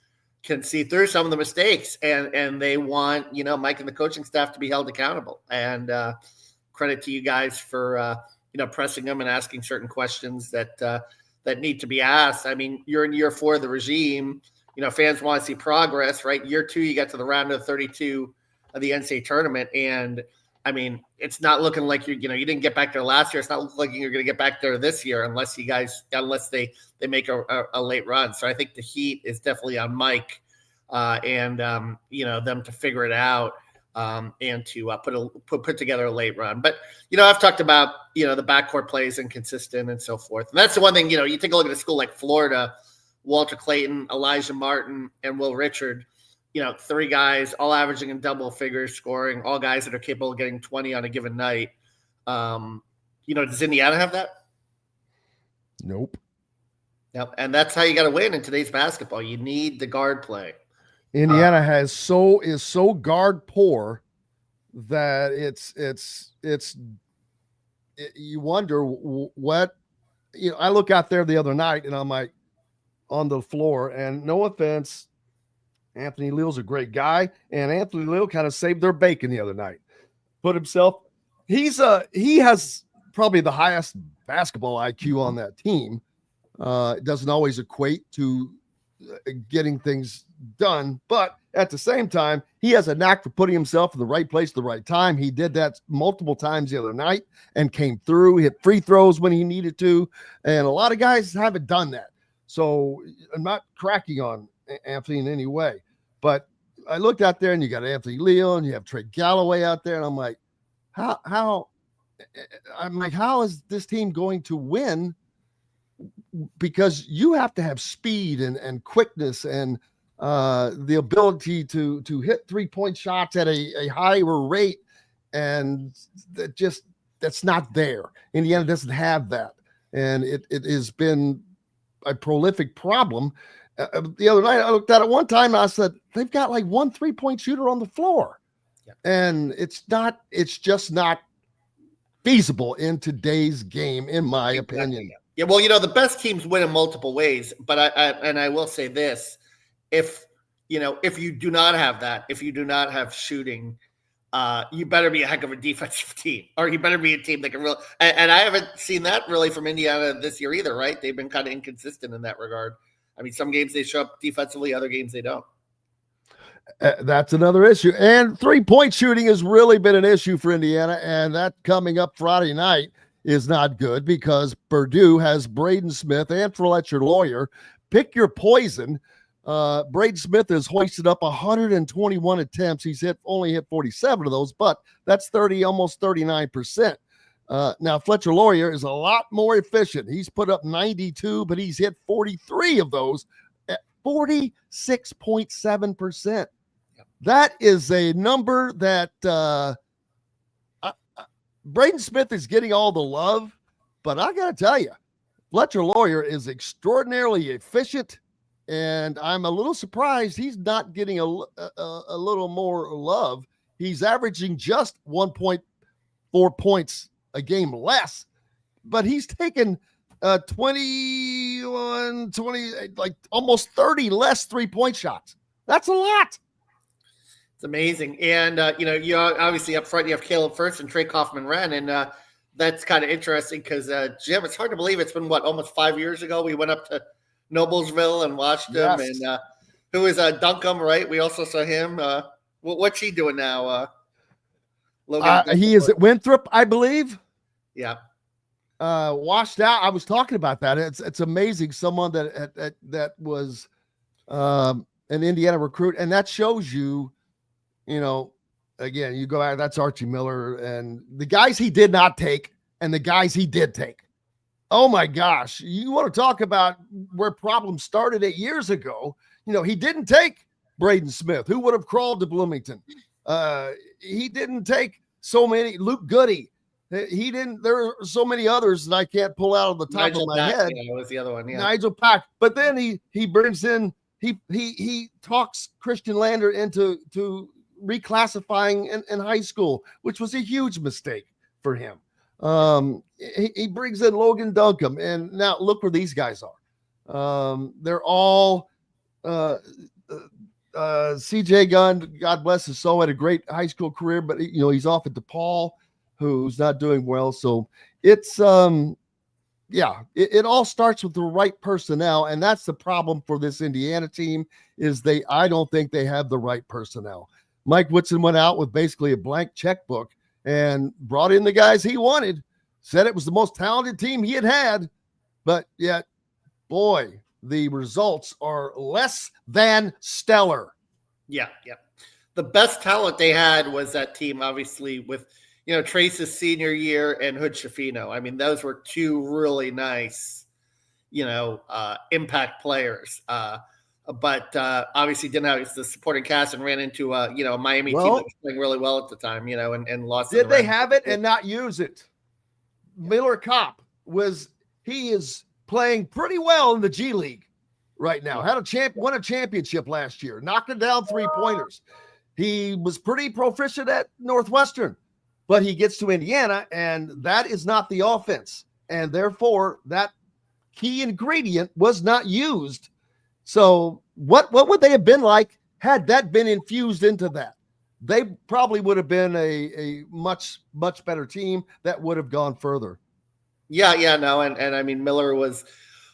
[SPEAKER 9] can see through some of the mistakes, and they want, Mike and the coaching staff to be held accountable. And credit to you guys for, pressing them and asking certain questions that need to be asked. I mean, you're in year 4 of the regime. Fans want to see progress, right? Year 2, you got to the round of 32 of the NCAA tournament. And I mean, it's not looking like you didn't get back there last year. It's not looking like you're going to get back there this year unless they make a late run. So I think the heat is definitely on Mike and them to figure it out and to put together a late run. But, I've talked about, the backcourt play is inconsistent and so forth. And that's the one thing, you take a look at a school like Florida, Walter Clayton, Elijah Martin, and Will Richard, 3 guys all averaging in double figures, scoring, all guys that are capable of getting 20 on a given night. Does Indiana have that?
[SPEAKER 5] Nope.
[SPEAKER 9] Yep. And that's how you got to win in today's basketball. You need the guard play.
[SPEAKER 5] Indiana is so guard poor that you wonder what, I look out there the other night and I'm like on the floor, and no offense, Anthony Leal's a great guy, and Anthony Leal kind of saved their bacon the other night. He has probably the highest basketball IQ on that team. It doesn't always equate to getting things done, but at the same time, he has a knack for putting himself in the right place at the right time. He did that multiple times the other night and came through, hit free throws when he needed to, and a lot of guys haven't done that. So I'm not cracking on Anthony in any way, but I looked out there and you got Anthony Leal and you have Trey Galloway out there, and I'm like, how is this team going to win? Because you have to have speed and quickness and the ability to hit 3-point shots at a higher rate, and that's not there. Indiana doesn't have that, and it has been a prolific problem. The other night I looked at it one time and I said, they've got like 1 3-point shooter on the floor. Yeah. And it's just not feasible in today's game, in my opinion.
[SPEAKER 9] Yeah, well, the best teams win in multiple ways, but I will say this: if you do not have that, if you do not have shooting, you better be a heck of a defensive team, or you better be a team that can really. And I haven't seen that really from Indiana this year either, right? They've been kind of inconsistent in that regard. I mean, some games they show up defensively, other games they don't.
[SPEAKER 5] That's another issue. And three-point shooting has really been an issue for Indiana, and that coming up Friday night is not good because Purdue has Braden Smith and Fletcher Lawyer. Pick your poison. Braden Smith has hoisted up 121 attempts. He's only hit 47 of those, but that's almost 39%. Now, Fletcher Lawyer is a lot more efficient. He's put up 92, but he's hit 43 of those at 46.7%. That is a number that Braden Smith is getting all the love, but I got to tell you, Fletcher Lawyer is extraordinarily efficient, and I'm a little surprised he's not getting a little more love. He's averaging just 1.4 points a game less, but he's taken 20, like almost 30 less 3-point shots. That's a lot.
[SPEAKER 9] It's amazing. And, you obviously up front, you have Caleb First and Trey Kaufman-Wren. And that's kind of interesting because, Jim, it's hard to believe it's been, almost 5 years ago. We went up to Noblesville and watched him.
[SPEAKER 5] Yes.
[SPEAKER 9] And who is Duncombe, right? We also saw him. What's he doing now? Logan
[SPEAKER 5] he is at Winthrop, I believe.
[SPEAKER 9] Yeah.
[SPEAKER 5] Washed out. I was talking about that. It's amazing. Someone that was an Indiana recruit, and that shows you, again, you go out, that's Archie Miller and the guys he did not take and the guys he did take. Oh my gosh. You want to talk about where problems started 8 years ago. He didn't take Braden Smith, who would have crawled to Bloomington. He didn't take so many, Luke Goody. He didn't, there are so many others that I can't pull out of the top of my head.
[SPEAKER 9] Was the other one. Yeah.
[SPEAKER 5] Nigel Pack. But then he brings in, he talks Christian Lander into reclassifying in high school, which was a huge mistake for him. He brings in Logan Duncombe, and now look where these guys are. They're all CJ Gunn, God bless his soul, had a great high school career, but he's off at DePaul, who's not doing well. So it's it all starts with the right personnel, and that's the problem for this Indiana team is I don't think they have the right personnel. Mike Woodson went out with basically a blank checkbook and brought in the guys he wanted, said it was the most talented team he had, but yet, boy, the results are less than stellar.
[SPEAKER 9] Yeah. The best talent they had was that team, obviously, with Trace's senior year and Hood Shafino. I mean, those were two really nice, impact players. But obviously didn't have the supporting cast and ran into a Miami team that was playing really well at the time, and lost.
[SPEAKER 5] Did they have it and not use it? Miller Kopp he is playing pretty well in the G League right now. Won a championship last year, knocked it down 3-pointers. He was pretty proficient at Northwestern, but he gets to Indiana and that is not the offense. And therefore that key ingredient was not used. So what would they have been like had that been infused into that? They probably would have been a much, much better team that would have gone further.
[SPEAKER 9] Yeah, no. And I mean, Miller was,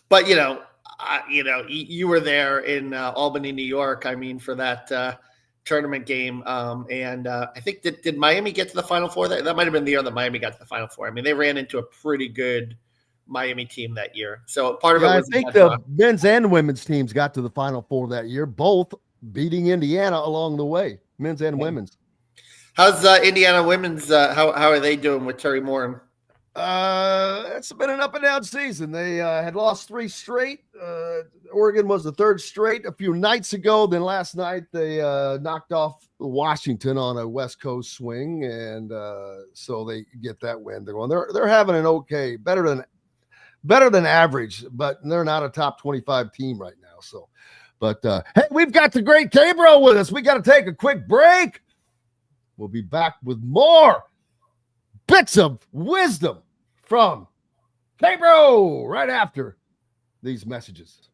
[SPEAKER 9] but you were there in Albany, New York. I mean, for that tournament game. And I think did Miami get to the Final Four? That might've been the year that Miami got to the Final Four. I mean, they ran into a pretty good Miami team that year. So part of it was,
[SPEAKER 5] I think the men's and women's teams got to the Final Four that year, both beating Indiana along the way, men's and women's.
[SPEAKER 9] How's Indiana women's? How are they doing with Terry Moore?
[SPEAKER 5] It's been an up and down season. They had lost 3 straight. Oregon was the 3rd straight a few nights ago. Then last night they knocked off Washington on a West Coast swing, and so they get that win. They're having an okay, better than average, but they're not a top 25 team right now. So, but hey, we've got the great K-Bro with us. We got to take a quick break. We'll be back with more bits of wisdom from K-Bro right after these messages.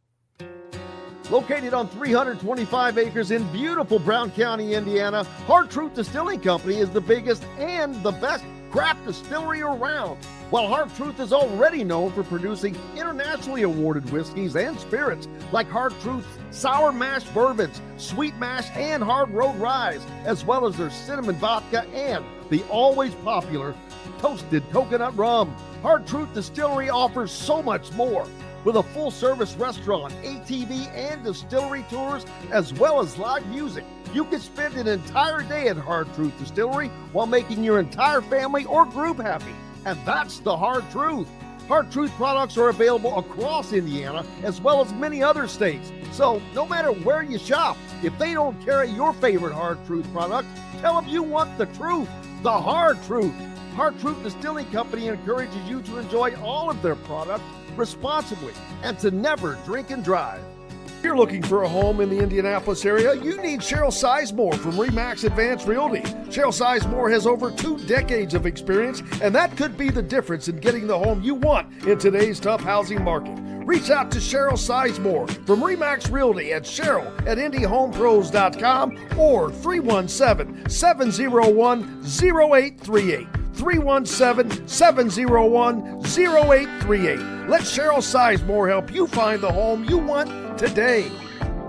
[SPEAKER 5] Located on 325 acres in beautiful Brown County, Indiana, Hard Truth Distilling Company is the biggest and the best craft distillery around. While Hard Truth is already known for producing internationally awarded whiskeys and spirits like Hard Truth's sour mash bourbons, sweet mash, and hard road ryes, as well as their cinnamon vodka and the always popular toasted coconut rum. Hard Truth Distillery offers so much more. With a full-service restaurant, ATV, and distillery tours, as well as live music, you can spend an entire day at Hard Truth Distillery while making your entire family or group happy. And that's the Hard Truth. Hard Truth products are available across Indiana, as well as many other states. So no matter where you shop, if they don't carry your favorite Hard Truth product, tell them you want the truth, the Hard Truth. Hard Truth Distilling Company encourages you to enjoy all of their products responsibly and to never drink and drive. If you're looking for a home in the Indianapolis area, you need Cheryl Sizemore from RE/MAX Advanced Realty. Cheryl Sizemore has over 2 decades of experience, and that could be the difference in getting the home you want in today's tough housing market. Reach out to Cheryl Sizemore from RE/MAX Realty at cheryl@indyhomepros.com or 317-701-0838. 317-701-0838. Let Cheryl Sizemore help you find the home you want today.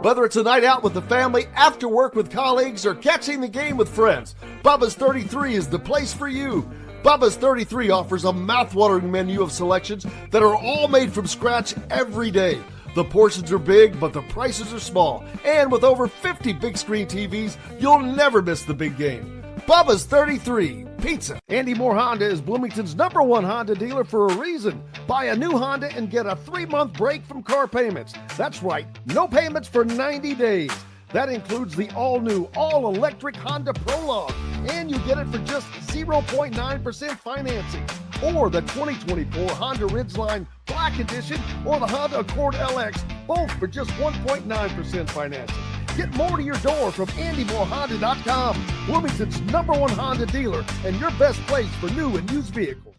[SPEAKER 5] Whether it's a night out with the family, after work with colleagues, or catching the game with friends, Bubba's 33 is the place for you. Bubba's 33 offers a mouthwatering menu of selections that are all made from scratch every day. The portions are big, but the prices are small. And with over 50 big screen TVs, you'll never miss the big game. Bubba's 33 Pizza. Andy Moore Honda is Bloomington's #1 Honda dealer for a reason. Buy a new Honda and get a 3-month break from car payments. That's right, no payments for 90 days. That includes the all-new, all-electric Honda Prologue, and you get it for just 0.9% financing. Or the 2024 Honda Ridgeline Black Edition or the Honda Accord LX, both for just 1.9% financing. Get more to your door from AndyMooreHonda.com, Bloomington's #1 Honda dealer and your best place for new and used vehicles.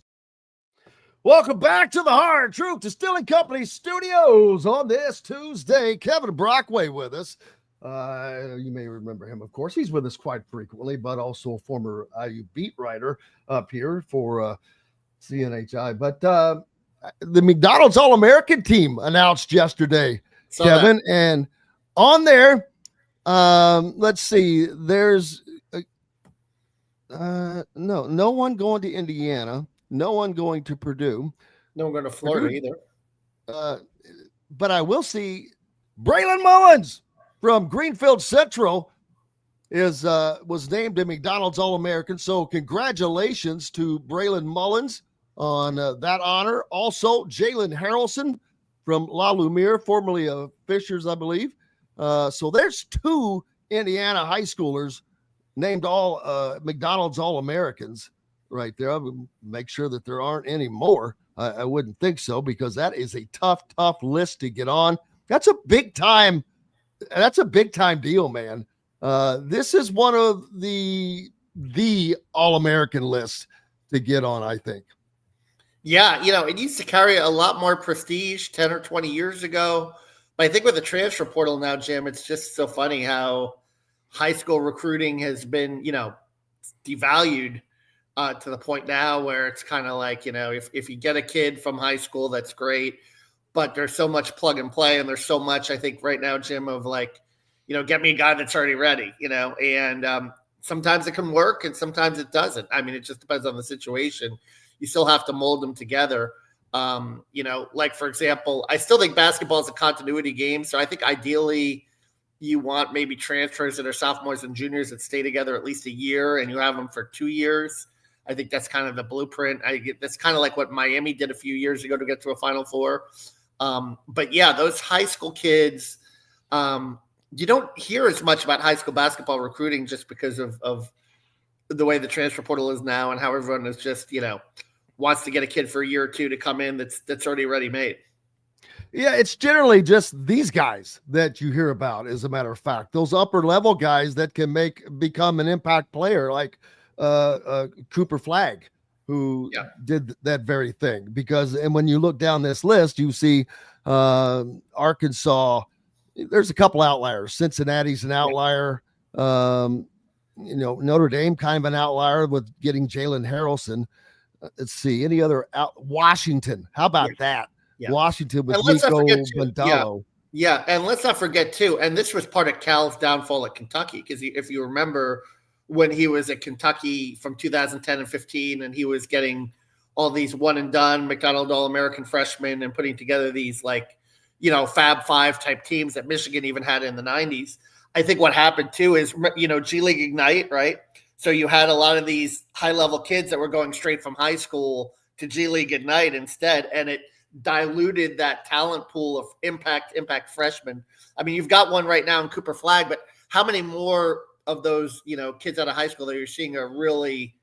[SPEAKER 5] Welcome back to the Hard Truth Distilling Company studios on this Tuesday. Kevin Brockway with us. You may remember him, of course. He's with us quite frequently, but also a former IU beat writer up here for CNHI. But the McDonald's All-American team announced yesterday, Kevin, and on there, let's see, there's no one going to Indiana, no one going to Purdue,
[SPEAKER 9] no one going to Florida either.
[SPEAKER 5] But I will see Braylon Mullins from Greenfield Central was named a McDonald's All-American. So congratulations to Braylon Mullins on that honor. Also, Jalen Haralson from La Lumiere, formerly of Fishers, I believe. So there's 2 Indiana high schoolers named all McDonald's All-Americans right there. I would make sure that there aren't any more. I wouldn't think so, because that is a tough list to get on. That's a big time deal, man. This is one of the All-American lists to get on, I think.
[SPEAKER 9] Yeah, it used to carry a lot more prestige 10 or 20 years ago. But I think with the transfer portal now, Jim, it's just so funny how high school recruiting has been, devalued to the point now where it's kind of like, if you get a kid from high school, that's great. But there's so much plug and play, and there's so much, I think, right now, Jim, of like, get me a guy that's already ready, and sometimes it can work and sometimes it doesn't. I mean, it just depends on the situation. You still have to mold them together. Like, for example, I still think basketball is a continuity game. So I think ideally you want maybe transfers that are sophomores and juniors that stay together at least a year, and you have them for 2 years. I think that's kind of the blueprint. That's kind of like what Miami did a few years ago to get to a Final Four. But yeah, those high school kids, you don't hear as much about high school basketball recruiting just because of the way the transfer portal is now and how everyone is just, wants to get a kid for a year or 2 to come in that's already ready-made.
[SPEAKER 5] Yeah, it's generally just these guys that you hear about, as a matter of fact. Those upper-level guys that can become an impact player, like Cooper Flagg, who did that very thing. And when you look down this list, you see Arkansas. There's a couple outliers. Cincinnati's an outlier. Notre Dame kind of an outlier with getting Jalen Haralson. Let's see, any other Washington. How about that? Yeah. Washington with Nico Bandalo.
[SPEAKER 9] Yeah, and let's not forget too, and this was part of Cal's downfall at Kentucky, because if you remember when he was at Kentucky from 2010 and 15, and he was getting all these one and done McDonald All-American freshmen and putting together these Fab Five type teams that Michigan even had in the 90s. I think what happened too is, G League Ignite, right? So you had a lot of these high-level kids that were going straight from high school to G League Ignite instead, and it diluted that talent pool of impact freshmen. I mean, you've got one right now in Cooper Flagg, but how many more of those, kids out of high school that you're seeing are really,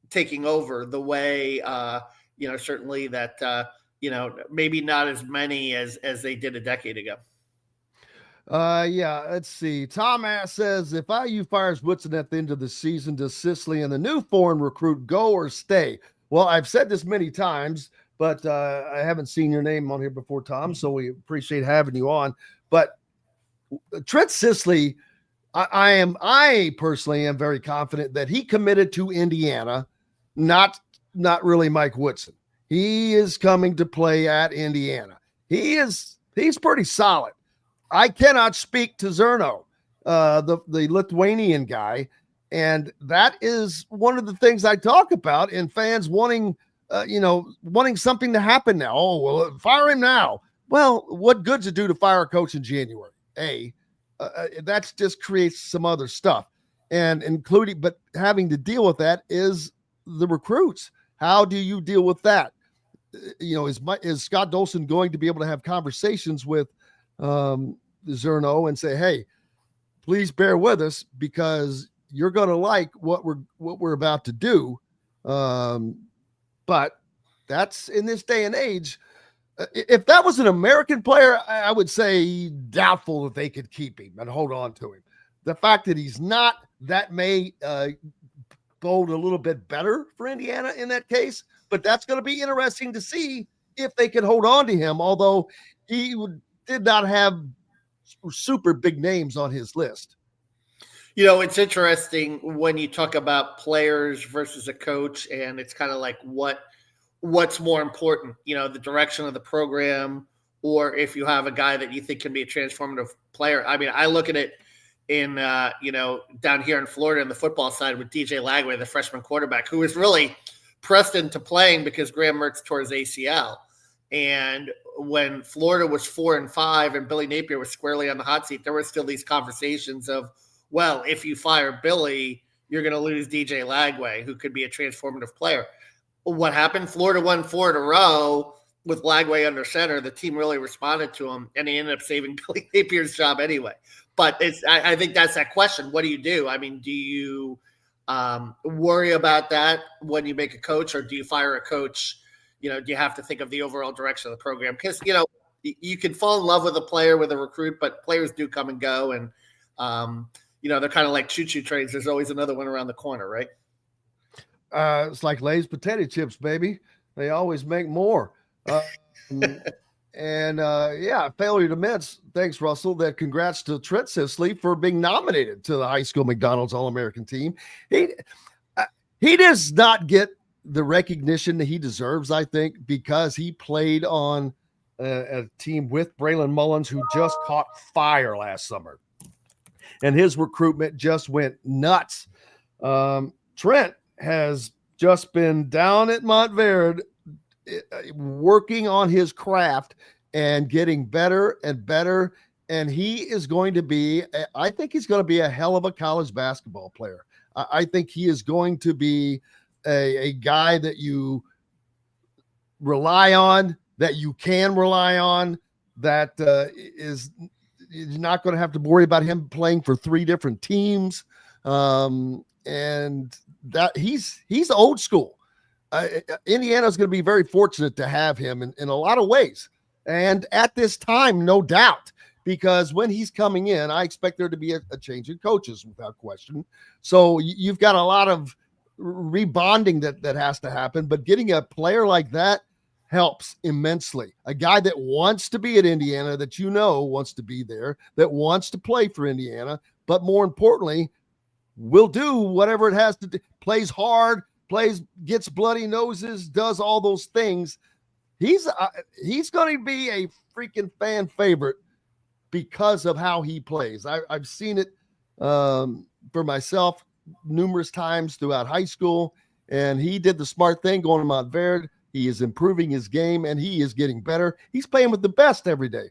[SPEAKER 9] taking over the way, certainly that, maybe not as many as they did a decade ago.
[SPEAKER 5] Yeah, let's see. Tom Ass says, if IU fires Woodson at the end of the season, does Sisley and the new foreign recruit go or stay? Well, I've said this many times, but I haven't seen your name on here before, Tom, so we appreciate having you on. But Trent Sisley, I personally am very confident that he committed to Indiana, not really Mike Woodson. He is coming to play at Indiana. He's pretty solid. I cannot speak to Zerno, the Lithuanian guy, and that is one of the things I talk about in fans wanting something to happen now. Oh, well, fire him now. Well, what good's it do to fire a coach in January? That just creates some other stuff, but having to deal with that is the recruits. How do you deal with that? Is Scott Dolson going to be able to have conversations with Zerno and say, hey, please bear with us because you're going to like what we're about to do. But that's in this day and age. If that was an American player, I would say doubtful that they could keep him and hold on to him. The fact that he's not, that may bode a little bit better for Indiana in that case, but that's going to be interesting to see if they can hold on to him, although he did not have super big names on his list.
[SPEAKER 9] It's interesting when you talk about players versus a coach, and it's kind of like what's more important, the direction of the program, or if you have a guy that you think can be a transformative player. I mean, I look at it in, down here in Florida on the football side with DJ Lagway, the freshman quarterback, who was really pressed into playing because Graham Mertz tore his ACL. And when Florida was 4-5 and Billy Napier was squarely on the hot seat, there were still these conversations of, well, if you fire Billy, you're going to lose DJ Lagway, who could be a transformative player. What happened? Florida won 4 in a row with Lagway under center. The team really responded to him, and he ended up saving Billy Napier's job anyway. But I think that's that question. What do you do? I mean, do you worry about that when you make a coach, or do you fire a coach? Do you have to think of the overall direction of the program? Because, you can fall in love with a player, with a recruit, but players do come and go. And, they're kind of like choo-choo trains. There's always another one around the corner, right?
[SPEAKER 5] It's like Lay's potato chips, baby. They always make more. Failure to mince. Thanks, Russell. Congrats to Trent Sisley for being nominated to the high school McDonald's All-American team. He does not get the recognition that he deserves, I think, because he played on a team with Braylon Mullins, who just caught fire last summer. And his recruitment just went nuts. Trent has just been down at Montverde working on his craft and getting better and better. And he is going to be, I think he's going to be a hell of a college basketball player. I think he is going to be a guy that you rely on, that you can rely on, that is not going to have to worry about him playing for 3 different teams. And that he's old school. Indiana's going to be very fortunate to have him in a lot of ways. And at this time, no doubt, because when he's coming in, I expect there to be a change in coaches without question. So you've got a lot of rebonding that has to happen, but getting a player like that helps immensely. A guy that wants to be at Indiana, that wants to be there, that wants to play for Indiana, but more importantly, will do whatever it has to do, plays hard, gets bloody noses, does all those things. He's going to be a freaking fan favorite because of how he plays. I've seen it for myself numerous times throughout high school, and he did the smart thing going to Montverde. He is improving his game, and he is getting better. He's playing with the best every day.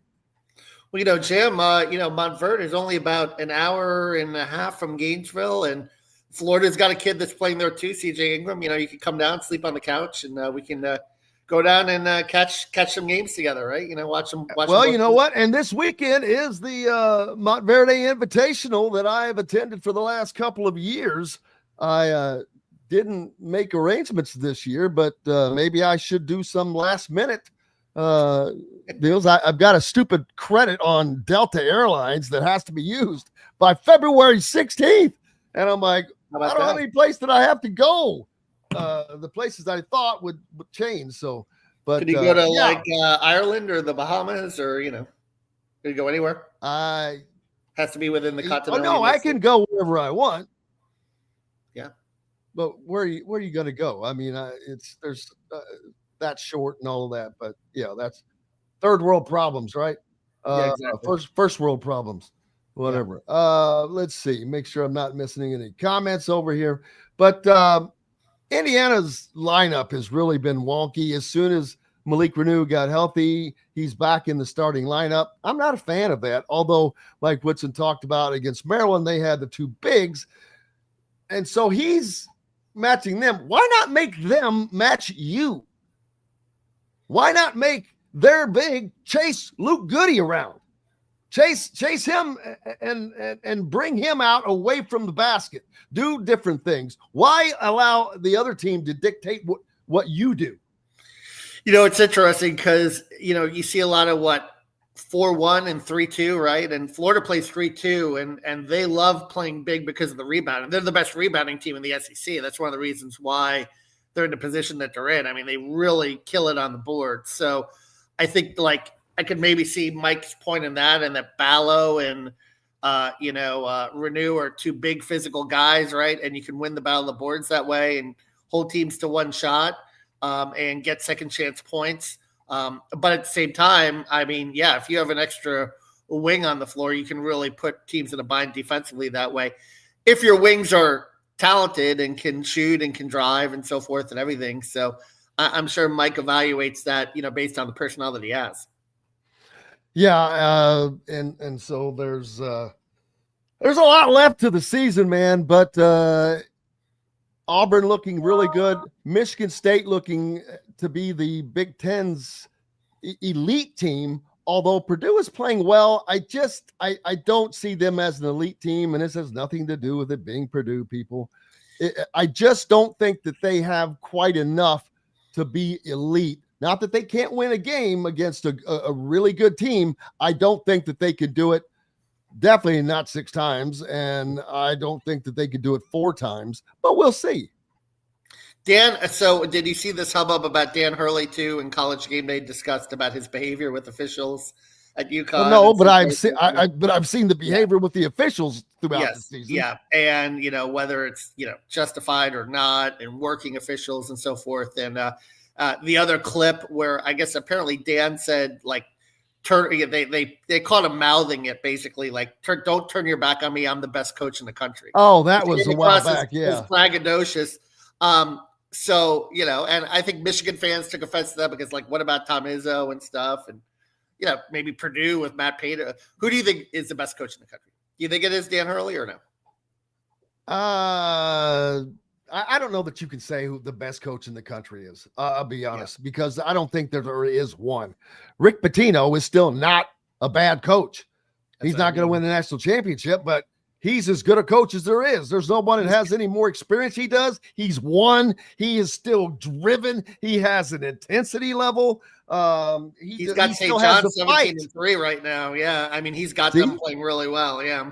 [SPEAKER 9] Well, Jim, Montverde is only about an hour and a half from Gainesville, and Florida's got a kid that's playing there too, CJ Ingram. You can come down, sleep on the couch, and we can go down and catch some games together, right? Watch them.
[SPEAKER 5] Well, you know what? And this weekend is the Montverde Invitational that I have attended for the last couple of years. I didn't make arrangements this year, but maybe I should do some last minute deals. I've got a stupid credit on Delta Airlines that has to be used by February 16th. And I'm like, I don't know how many places that I have to go. The places I thought would change. So, but
[SPEAKER 9] could you go to like Ireland or the Bahamas, or could you go anywhere? Has to be within the continent.
[SPEAKER 5] Oh no, I can go wherever I want.
[SPEAKER 9] Yeah,
[SPEAKER 5] but where are you going to go? I mean, there's that short and all of that, but yeah, that's third world problems, right?
[SPEAKER 9] Yeah, exactly.
[SPEAKER 5] First world problems, whatever. Yeah. Let's see, make sure I'm not missing any comments over here, but Indiana's lineup has really been wonky. As soon as Malik Renew got healthy, he's back in the starting lineup. I'm not a fan of that, although like Whitson talked about against Maryland, they had the two bigs, and so he's matching them. Why not make them match you? Why not make their big chase Luke Goody around? Chase him and bring him out away from the basket. Do different things. Why allow the other team to dictate what you do?
[SPEAKER 9] It's interesting because, you see a lot of 4-1 and 3-2, right? And Florida plays 3-2, and they love playing big because of the rebound. And they're the best rebounding team in the SEC. That's one of the reasons why they're in the position that they're in. I mean, they really kill it on the board. So I think I could maybe see Mike's point in that, and that Ballo and Renew are two big physical guys, right? And you can win the battle of the boards that way and hold teams to one shot and get second chance points. But at the same time, I mean, yeah, if you have an extra wing on the floor, you can really put teams in a bind defensively that way. If your wings are talented and can shoot and can drive and so forth and everything. So I'm sure Mike evaluates that, based on the personnel that he has.
[SPEAKER 5] Yeah. And so there's a lot left to the season, man, but Auburn looking really good. Michigan State looking to be the Big Ten's elite team. Although Purdue is playing well, I don't see them as an elite team, and this has nothing to do with it being Purdue, people. I just don't think that they have quite enough to be elite. Not that they can't win a game against a really good team. I don't think that they could do it. Definitely not 6 times, and I don't think that they could do it 4 times, but we'll see.
[SPEAKER 9] Dan, so did you see this hubbub about Dan Hurley too in College Game Day discussed about his behavior with officials at UConn?
[SPEAKER 5] Well, no, but I've seen the behavior with the officials throughout the season.
[SPEAKER 9] Yeah, and whether it's justified or not, and working officials and so forth. And the other clip where I guess apparently Dan said they caught him mouthing it basically don't turn your back on me. I'm the best coach in the country.
[SPEAKER 5] Oh, that was a while back. Yeah,
[SPEAKER 9] it's braggadocious. So, and I think Michigan fans took offense to that because, what about Tom Izzo and stuff? And, maybe Purdue with Matt Painter. Who do you think is the best coach in the country? Do you think it is Dan Hurley or no?
[SPEAKER 5] I don't know that you can say who the best coach in the country is. I'll be honest, because I don't think there is one. Rick Pitino is still not a bad coach. He's not going to win the national championship, but he's as good a coach as there is. There's nobody that has any more experience he does. He's won. He is still driven. He has an intensity level.
[SPEAKER 9] He's got St. John 17-3 right now. Yeah, I mean, he's got them playing really well. Yeah.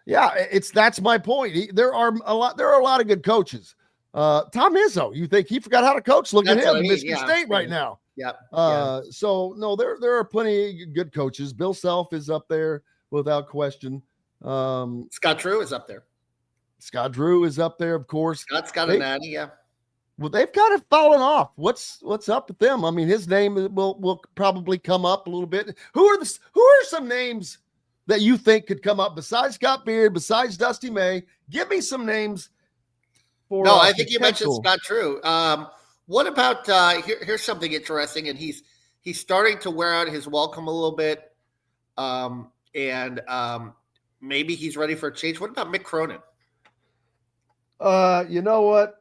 [SPEAKER 5] Yeah, that's my point. There are a lot of good coaches. Tom Izzo, you think he forgot how to coach? Look at him, Michigan State right now.
[SPEAKER 9] Yeah.
[SPEAKER 5] So no, there are plenty of good coaches. Bill Self is up there without question.
[SPEAKER 9] Scott Drew is up there.
[SPEAKER 5] Scott Drew is up there, of course.
[SPEAKER 9] Scott's got a natty, yeah.
[SPEAKER 5] Well, they've kind of fallen off. What's up with them? I mean, his name will probably come up a little bit. Who are some names that you think could come up besides Scott Beard, besides Dusty May? Give me some names.
[SPEAKER 9] No, I think you mentioned Scott Drew. What about here's something interesting, and he's starting to wear out his welcome a little bit, and maybe he's ready for a change. What about Mick Cronin?
[SPEAKER 5] You know what?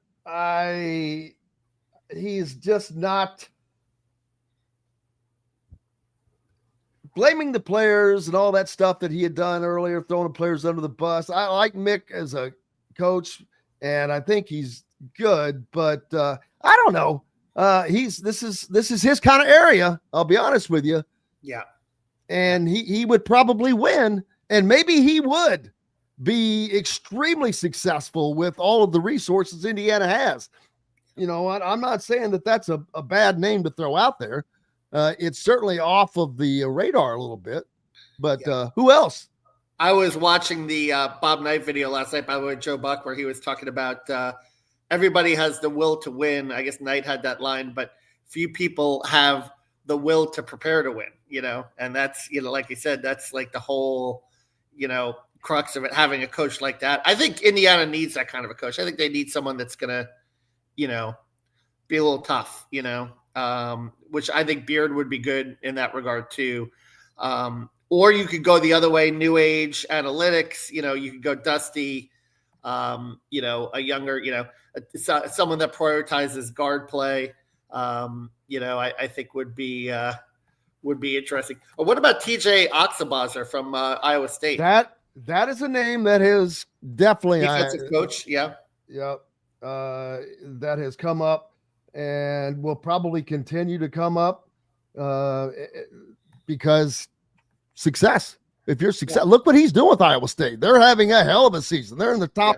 [SPEAKER 5] He's just not blaming the players and all that stuff that he had done earlier, throwing the players under the bus. I like Mick as a coach, and I think he's good, but I don't know. This is his kind of area. I'll be honest with you.
[SPEAKER 9] Yeah.
[SPEAKER 5] And he would probably win, and maybe he would be extremely successful with all of the resources Indiana has. You know, I'm not saying that that's a bad name to throw out there. It's certainly off of the radar a little bit, but who else?
[SPEAKER 9] I was watching the Bob Knight video last night, by the way, Joe Buck, where he was talking about everybody has the will to win. I guess Knight had that line, but few people have the will to prepare to win, you know, and that's, you know, like you said, that's like the whole, you know, crux of it, having a coach like that. I think Indiana needs that kind of a coach. I think they need someone that's going to, you know, be a little tough, you know, which I think Beard would be good in that regard too. Or you could go the other way, new age analytics, you know, you could go Dusty, you know, a younger, you know, someone that prioritizes guard play, you know, I think would be interesting. Or what about TJ Oxabazer from Iowa State?
[SPEAKER 5] That is a name that has definitely
[SPEAKER 9] defensive coach. Yeah.
[SPEAKER 5] Yep. That has come up and will probably continue to come up because success. If you're success, look what he's doing with Iowa State. They're having a hell of a season. They're in the top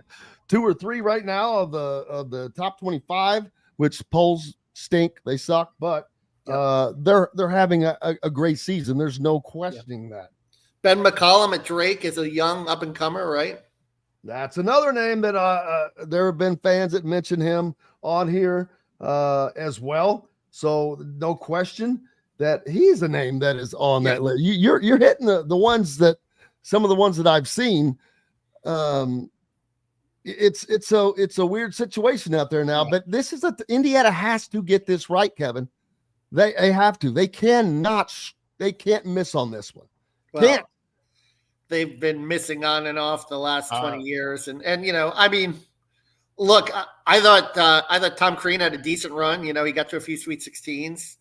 [SPEAKER 5] 2 or 3 right now of the top 25, which polls stink. They suck, but they're having a great season. There's no questioning that.
[SPEAKER 9] Ben McCollum at Drake is a young up and comer, right?
[SPEAKER 5] That's another name that there have been fans that mention him on here as well. So no question that he's a name that is on that list. You're hitting the ones that some of the ones that I've seen. It's a weird situation out there now, but this is Indiana has to get this right, Kevin. They have to. They can't miss on this one.
[SPEAKER 9] Well, they've been missing on and off the last 20 years. And, you know, I mean, look, I thought Tom Crean had a decent run. You know, he got to a few Sweet 16s.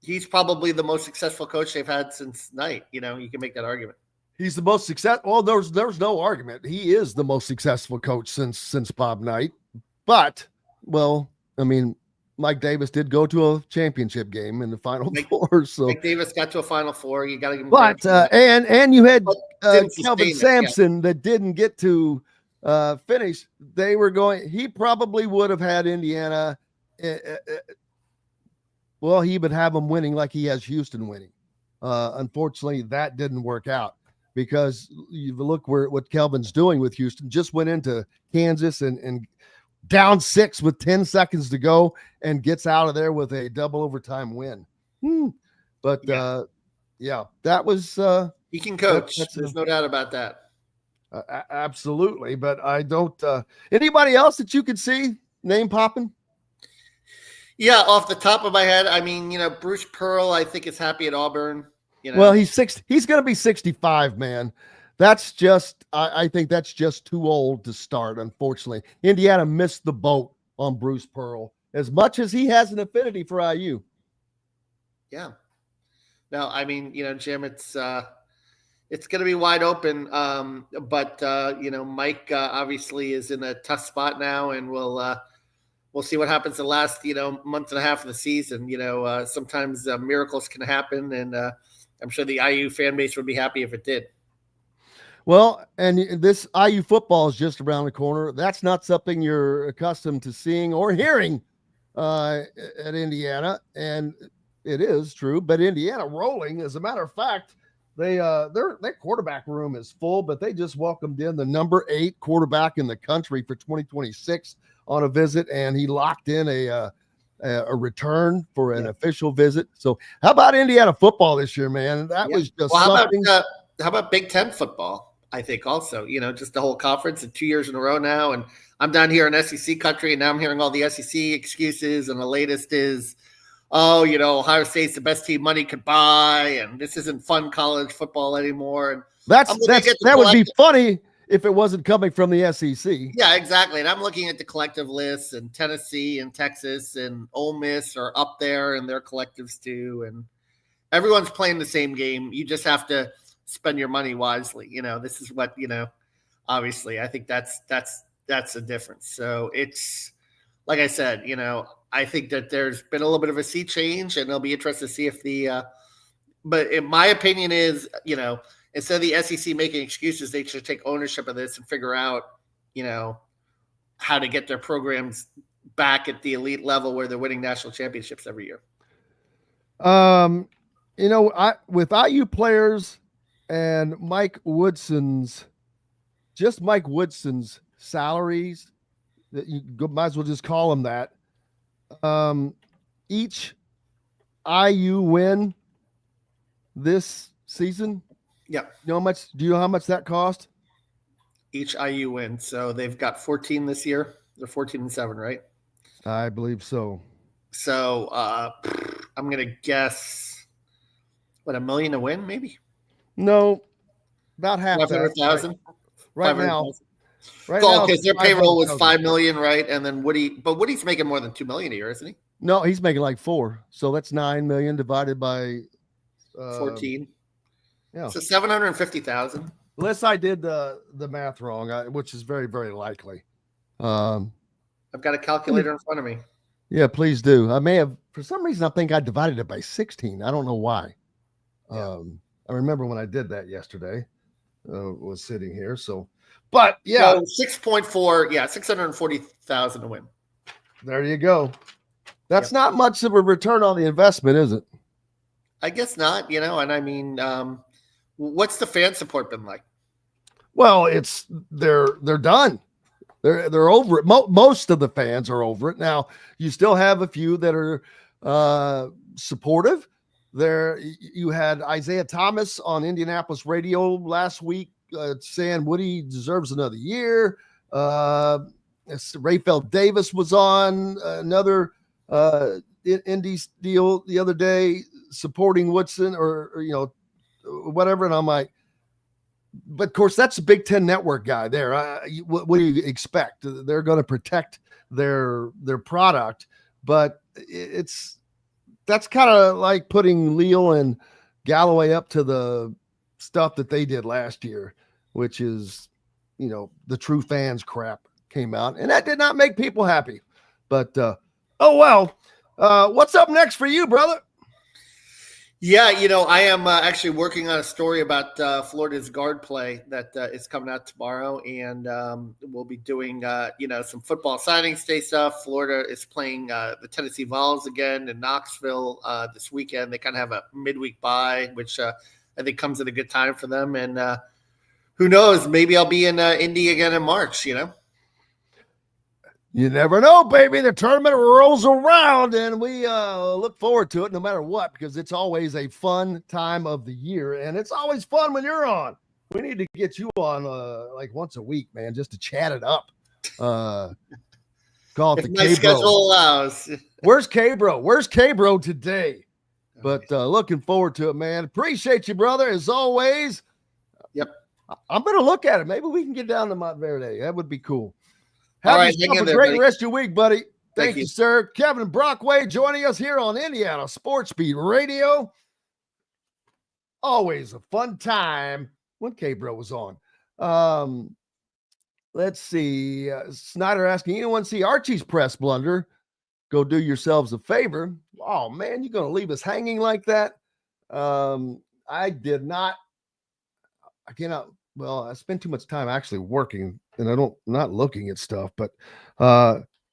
[SPEAKER 9] He's probably the most successful coach they've had since Knight. You know, you can make that argument.
[SPEAKER 5] He's the most successful. Well, there's no argument. He is the most successful coach since Bob Knight. But, well, I mean, Mike Davis did go to a championship game in the Final Four. So
[SPEAKER 9] Mike Davis got to a Final Four. You got to give him.
[SPEAKER 5] But and you had Kelvin Sampson that didn't get to finish. They were going. He probably would have had Indiana. Well, he would have them winning like he has Houston winning. Unfortunately, that didn't work out because you look what Kelvin's doing with Houston. Just went into Kansas and down 6 with 10 seconds to go and gets out of there with a double overtime win. But that was
[SPEAKER 9] he can coach. There's no doubt about that.
[SPEAKER 5] Absolutely. But I don't anybody else that you could see name popping?
[SPEAKER 9] Yeah, off the top of my head, I mean, you know, Bruce Pearl, I think is happy at Auburn. You know?
[SPEAKER 5] Well, he's going to be 65, man. That's just, I think that's just too old to start, unfortunately. Indiana missed the boat on Bruce Pearl as much as he has an affinity for IU.
[SPEAKER 9] Yeah. No, I mean, you know, Jim, it's going to be wide open. But you know, Mike obviously is in a tough spot now, and we'll see what happens the last, you know, month and a half of the season. You know, sometimes miracles can happen, and I'm sure the IU fan base would be happy if it did.
[SPEAKER 5] Well, and this IU football is just around the corner. That's not something you're accustomed to seeing or hearing at Indiana, and it is true. But Indiana rolling, as a matter of fact, their quarterback room is full, but they just welcomed in the number 8 quarterback in the country for 2026 on a visit, and he locked in a return for an official visit. So how about Indiana football this year, man? That was just something.
[SPEAKER 9] How about Big Ten football? I think also, just the whole conference and 2 years in a row now. And I'm down here in SEC country, and now I'm hearing all the SEC excuses. And the latest is, Ohio State's the best team money could buy, and this isn't fun college football anymore. And that
[SPEAKER 5] would be funny if it wasn't coming from the SEC.
[SPEAKER 9] Yeah, exactly. And I'm looking at the collective lists, and Tennessee and Texas and Ole Miss are up there in their collectives too. And everyone's playing the same game. You just have to spend your money wisely. This is what, obviously I think that's a difference. So it's, like I said, I think that there's been a little bit of a sea change, and it'll be interesting to see if but in my opinion is, instead of the SEC making excuses, they should take ownership of this and figure out, how to get their programs back at the elite level where they're winning national championships every year.
[SPEAKER 5] With IU players and Mike Woodson's salaries, that you might as well just call them that. Each IU win this season.
[SPEAKER 9] Yeah.
[SPEAKER 5] Do you know how much that cost?
[SPEAKER 9] Each IU win. So they've got 14 this year. They're 14-7, right?
[SPEAKER 5] I believe so.
[SPEAKER 9] So I'm going to guess, $1 million a win, maybe?
[SPEAKER 5] No, about half.
[SPEAKER 9] 500,000?
[SPEAKER 5] Right now.
[SPEAKER 9] Because their payroll was $5 million, right? And then Woody's making more than $2 million a year, isn't he?
[SPEAKER 5] No, he's making like $4 million. So that's $9 million divided by
[SPEAKER 9] 14.
[SPEAKER 5] Yeah.
[SPEAKER 9] So 750,000.
[SPEAKER 5] Unless I did the math wrong, which is very, very likely.
[SPEAKER 9] I've got a calculator in front of me.
[SPEAKER 5] Yeah, please do. I may have, for some reason, I think I divided it by 16. I don't know why.
[SPEAKER 9] Yeah.
[SPEAKER 5] I remember when I did that yesterday. Was sitting here. So, but yeah,
[SPEAKER 9] 6.4. Yeah, 640,000 to win.
[SPEAKER 5] There you go. That's not much of a return on the investment, is it?
[SPEAKER 9] I guess not. And I mean, what's the fan support been like?
[SPEAKER 5] Well, they're done. They're over it. Most of the fans are over it. Now, you still have a few that are supportive. There, you had Isaiah Thomas on Indianapolis radio last week saying Woody deserves another year. Rayfeld Davis was on another Indy deal the other day supporting Woodson or whatever. And I'm like, but of course, that's a Big Ten Network guy there. What do you expect? They're going to protect their product, but that's kind of like putting Leal and Galloway up to the stuff that they did last year, which is, the true fans crap came out, and that did not make people happy. But, oh, well, what's up next for you, brother?
[SPEAKER 9] Yeah, I am actually working on a story about Florida's guard play that is coming out tomorrow, and we'll be doing, some football signing day stuff. Florida is playing the Tennessee Vols again in Knoxville this weekend. They kind of have a midweek bye, which I think comes at a good time for them. And who knows, maybe I'll be in Indy again in March,
[SPEAKER 5] You never know, baby. The tournament rolls around, and we look forward to it no matter what, because it's always a fun time of the year, and it's always fun when you're on. We need to get you on like once a week, man, just to chat it up. Call it
[SPEAKER 9] if
[SPEAKER 5] the
[SPEAKER 9] my
[SPEAKER 5] K-Bro.
[SPEAKER 9] schedule allows.
[SPEAKER 5] Where's K-Bro? Where's K-Bro today? But looking forward to it, man. Appreciate you, brother, as always.
[SPEAKER 9] Yep.
[SPEAKER 5] I'm going to look at it. Maybe we can get down to Montverde. That would be cool.
[SPEAKER 9] All right,
[SPEAKER 5] Have a great rest of your week, buddy.
[SPEAKER 9] Thank
[SPEAKER 5] you, sir. Kevin Brockway joining us here on Indiana Sports Beat Radio. Always a fun time when K-Bro was on. Let's see. Snyder asking, anyone see Archie's press blunder? Go do yourselves a favor. Oh, man, you're going to leave us hanging like that? I did not. I cannot. Well, I spend too much time actually working, and not looking at stuff, but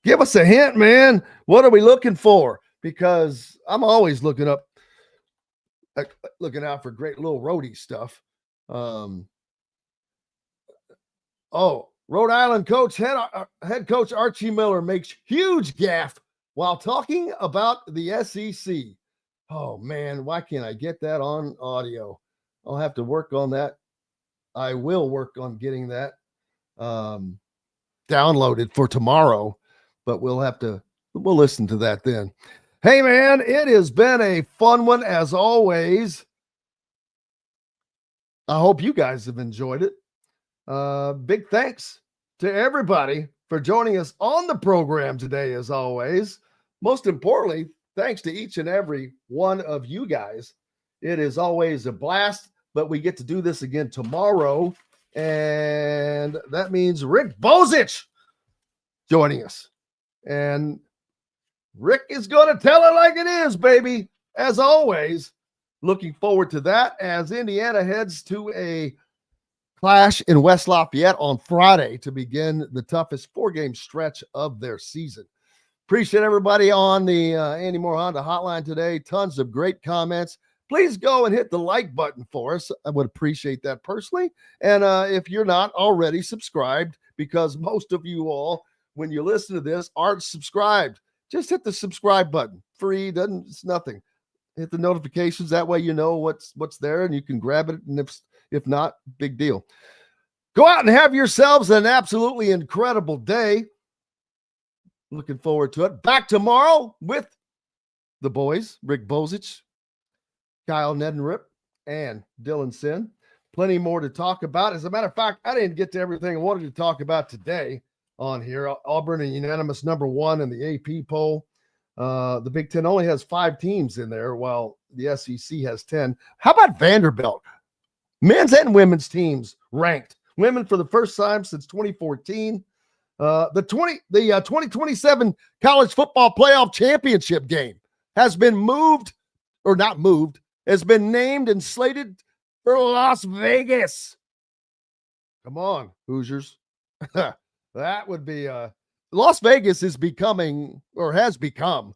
[SPEAKER 5] give us a hint, man. What are we looking for? Because I'm always looking up looking out for great little roadie stuff. Rhode Island head coach Archie Miller makes huge gaffe while talking about the SEC. Oh, man, why can't I get that on audio? I'll have to work on that. I will work on getting that downloaded for tomorrow, but we'll listen to that then. Hey, man, it has been a fun one as always. I hope you guys have enjoyed it. Big thanks to everybody for joining us on the program today, as always. Most importantly, thanks to each and every one of you guys. It is always a blast, but we get to do this again tomorrow, and that means Rick Bozich joining us. And Rick is going to tell it like it is, baby, as always. Looking forward to that as Indiana heads to a clash in West Lafayette on Friday to begin the toughest 4-game stretch of their season. Appreciate everybody on the Andy Moore Honda hotline today. Tons of great comments. Please go and hit the like button for us. I would appreciate that personally. And if you're not already subscribed, because most of you all, when you listen to this, aren't subscribed, just hit the subscribe button. Free, it's nothing. Hit the notifications. That way you know what's there and you can grab it. And if not, big deal. Go out and have yourselves an absolutely incredible day. Looking forward to it. Back tomorrow with the boys, Rick Bozich, Kyle Nedenrip, and Dylan Sin. Plenty more to talk about. As a matter of fact, I didn't get to everything I wanted to talk about today on here. Auburn, a unanimous number 1 in the AP poll. The Big Ten only has 5 teams in there, while the SEC has 10. How about Vanderbilt? Men's and women's teams ranked. Women for the first time since 2014. The 2027 college football playoff championship game has been has been named and slated for Las Vegas. Come on, Hoosiers. That would be Las Vegas is becoming, or has become,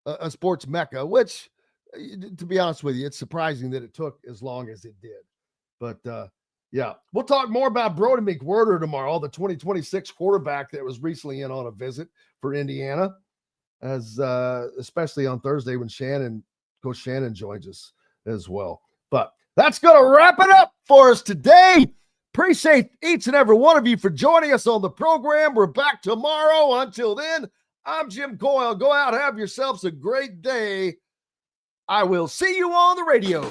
[SPEAKER 5] a sports mecca, which, to be honest with you, it's surprising that it took as long as it did. But yeah, we'll talk more about Brody McWhirter tomorrow, the 2026 quarterback that was recently in on a visit for Indiana, especially on Thursday when Coach Shannon joins us as well. But that's going to wrap it up for us today. Appreciate each and every one of you for joining us on the program. We're back tomorrow. Until then, I'm Jim Coyle. Go out, have yourselves a great day. I will see you on the radio.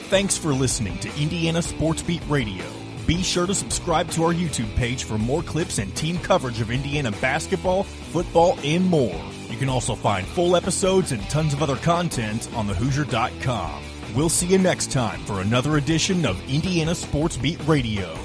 [SPEAKER 10] Thanks for listening to Indiana Sports Beat Radio. Be sure to subscribe to our YouTube page for more clips and team coverage of Indiana basketball, football, and more. You can also find full episodes and tons of other content on thehoosier.com. We'll see you next time for another edition of Indiana Sports Beat Radio.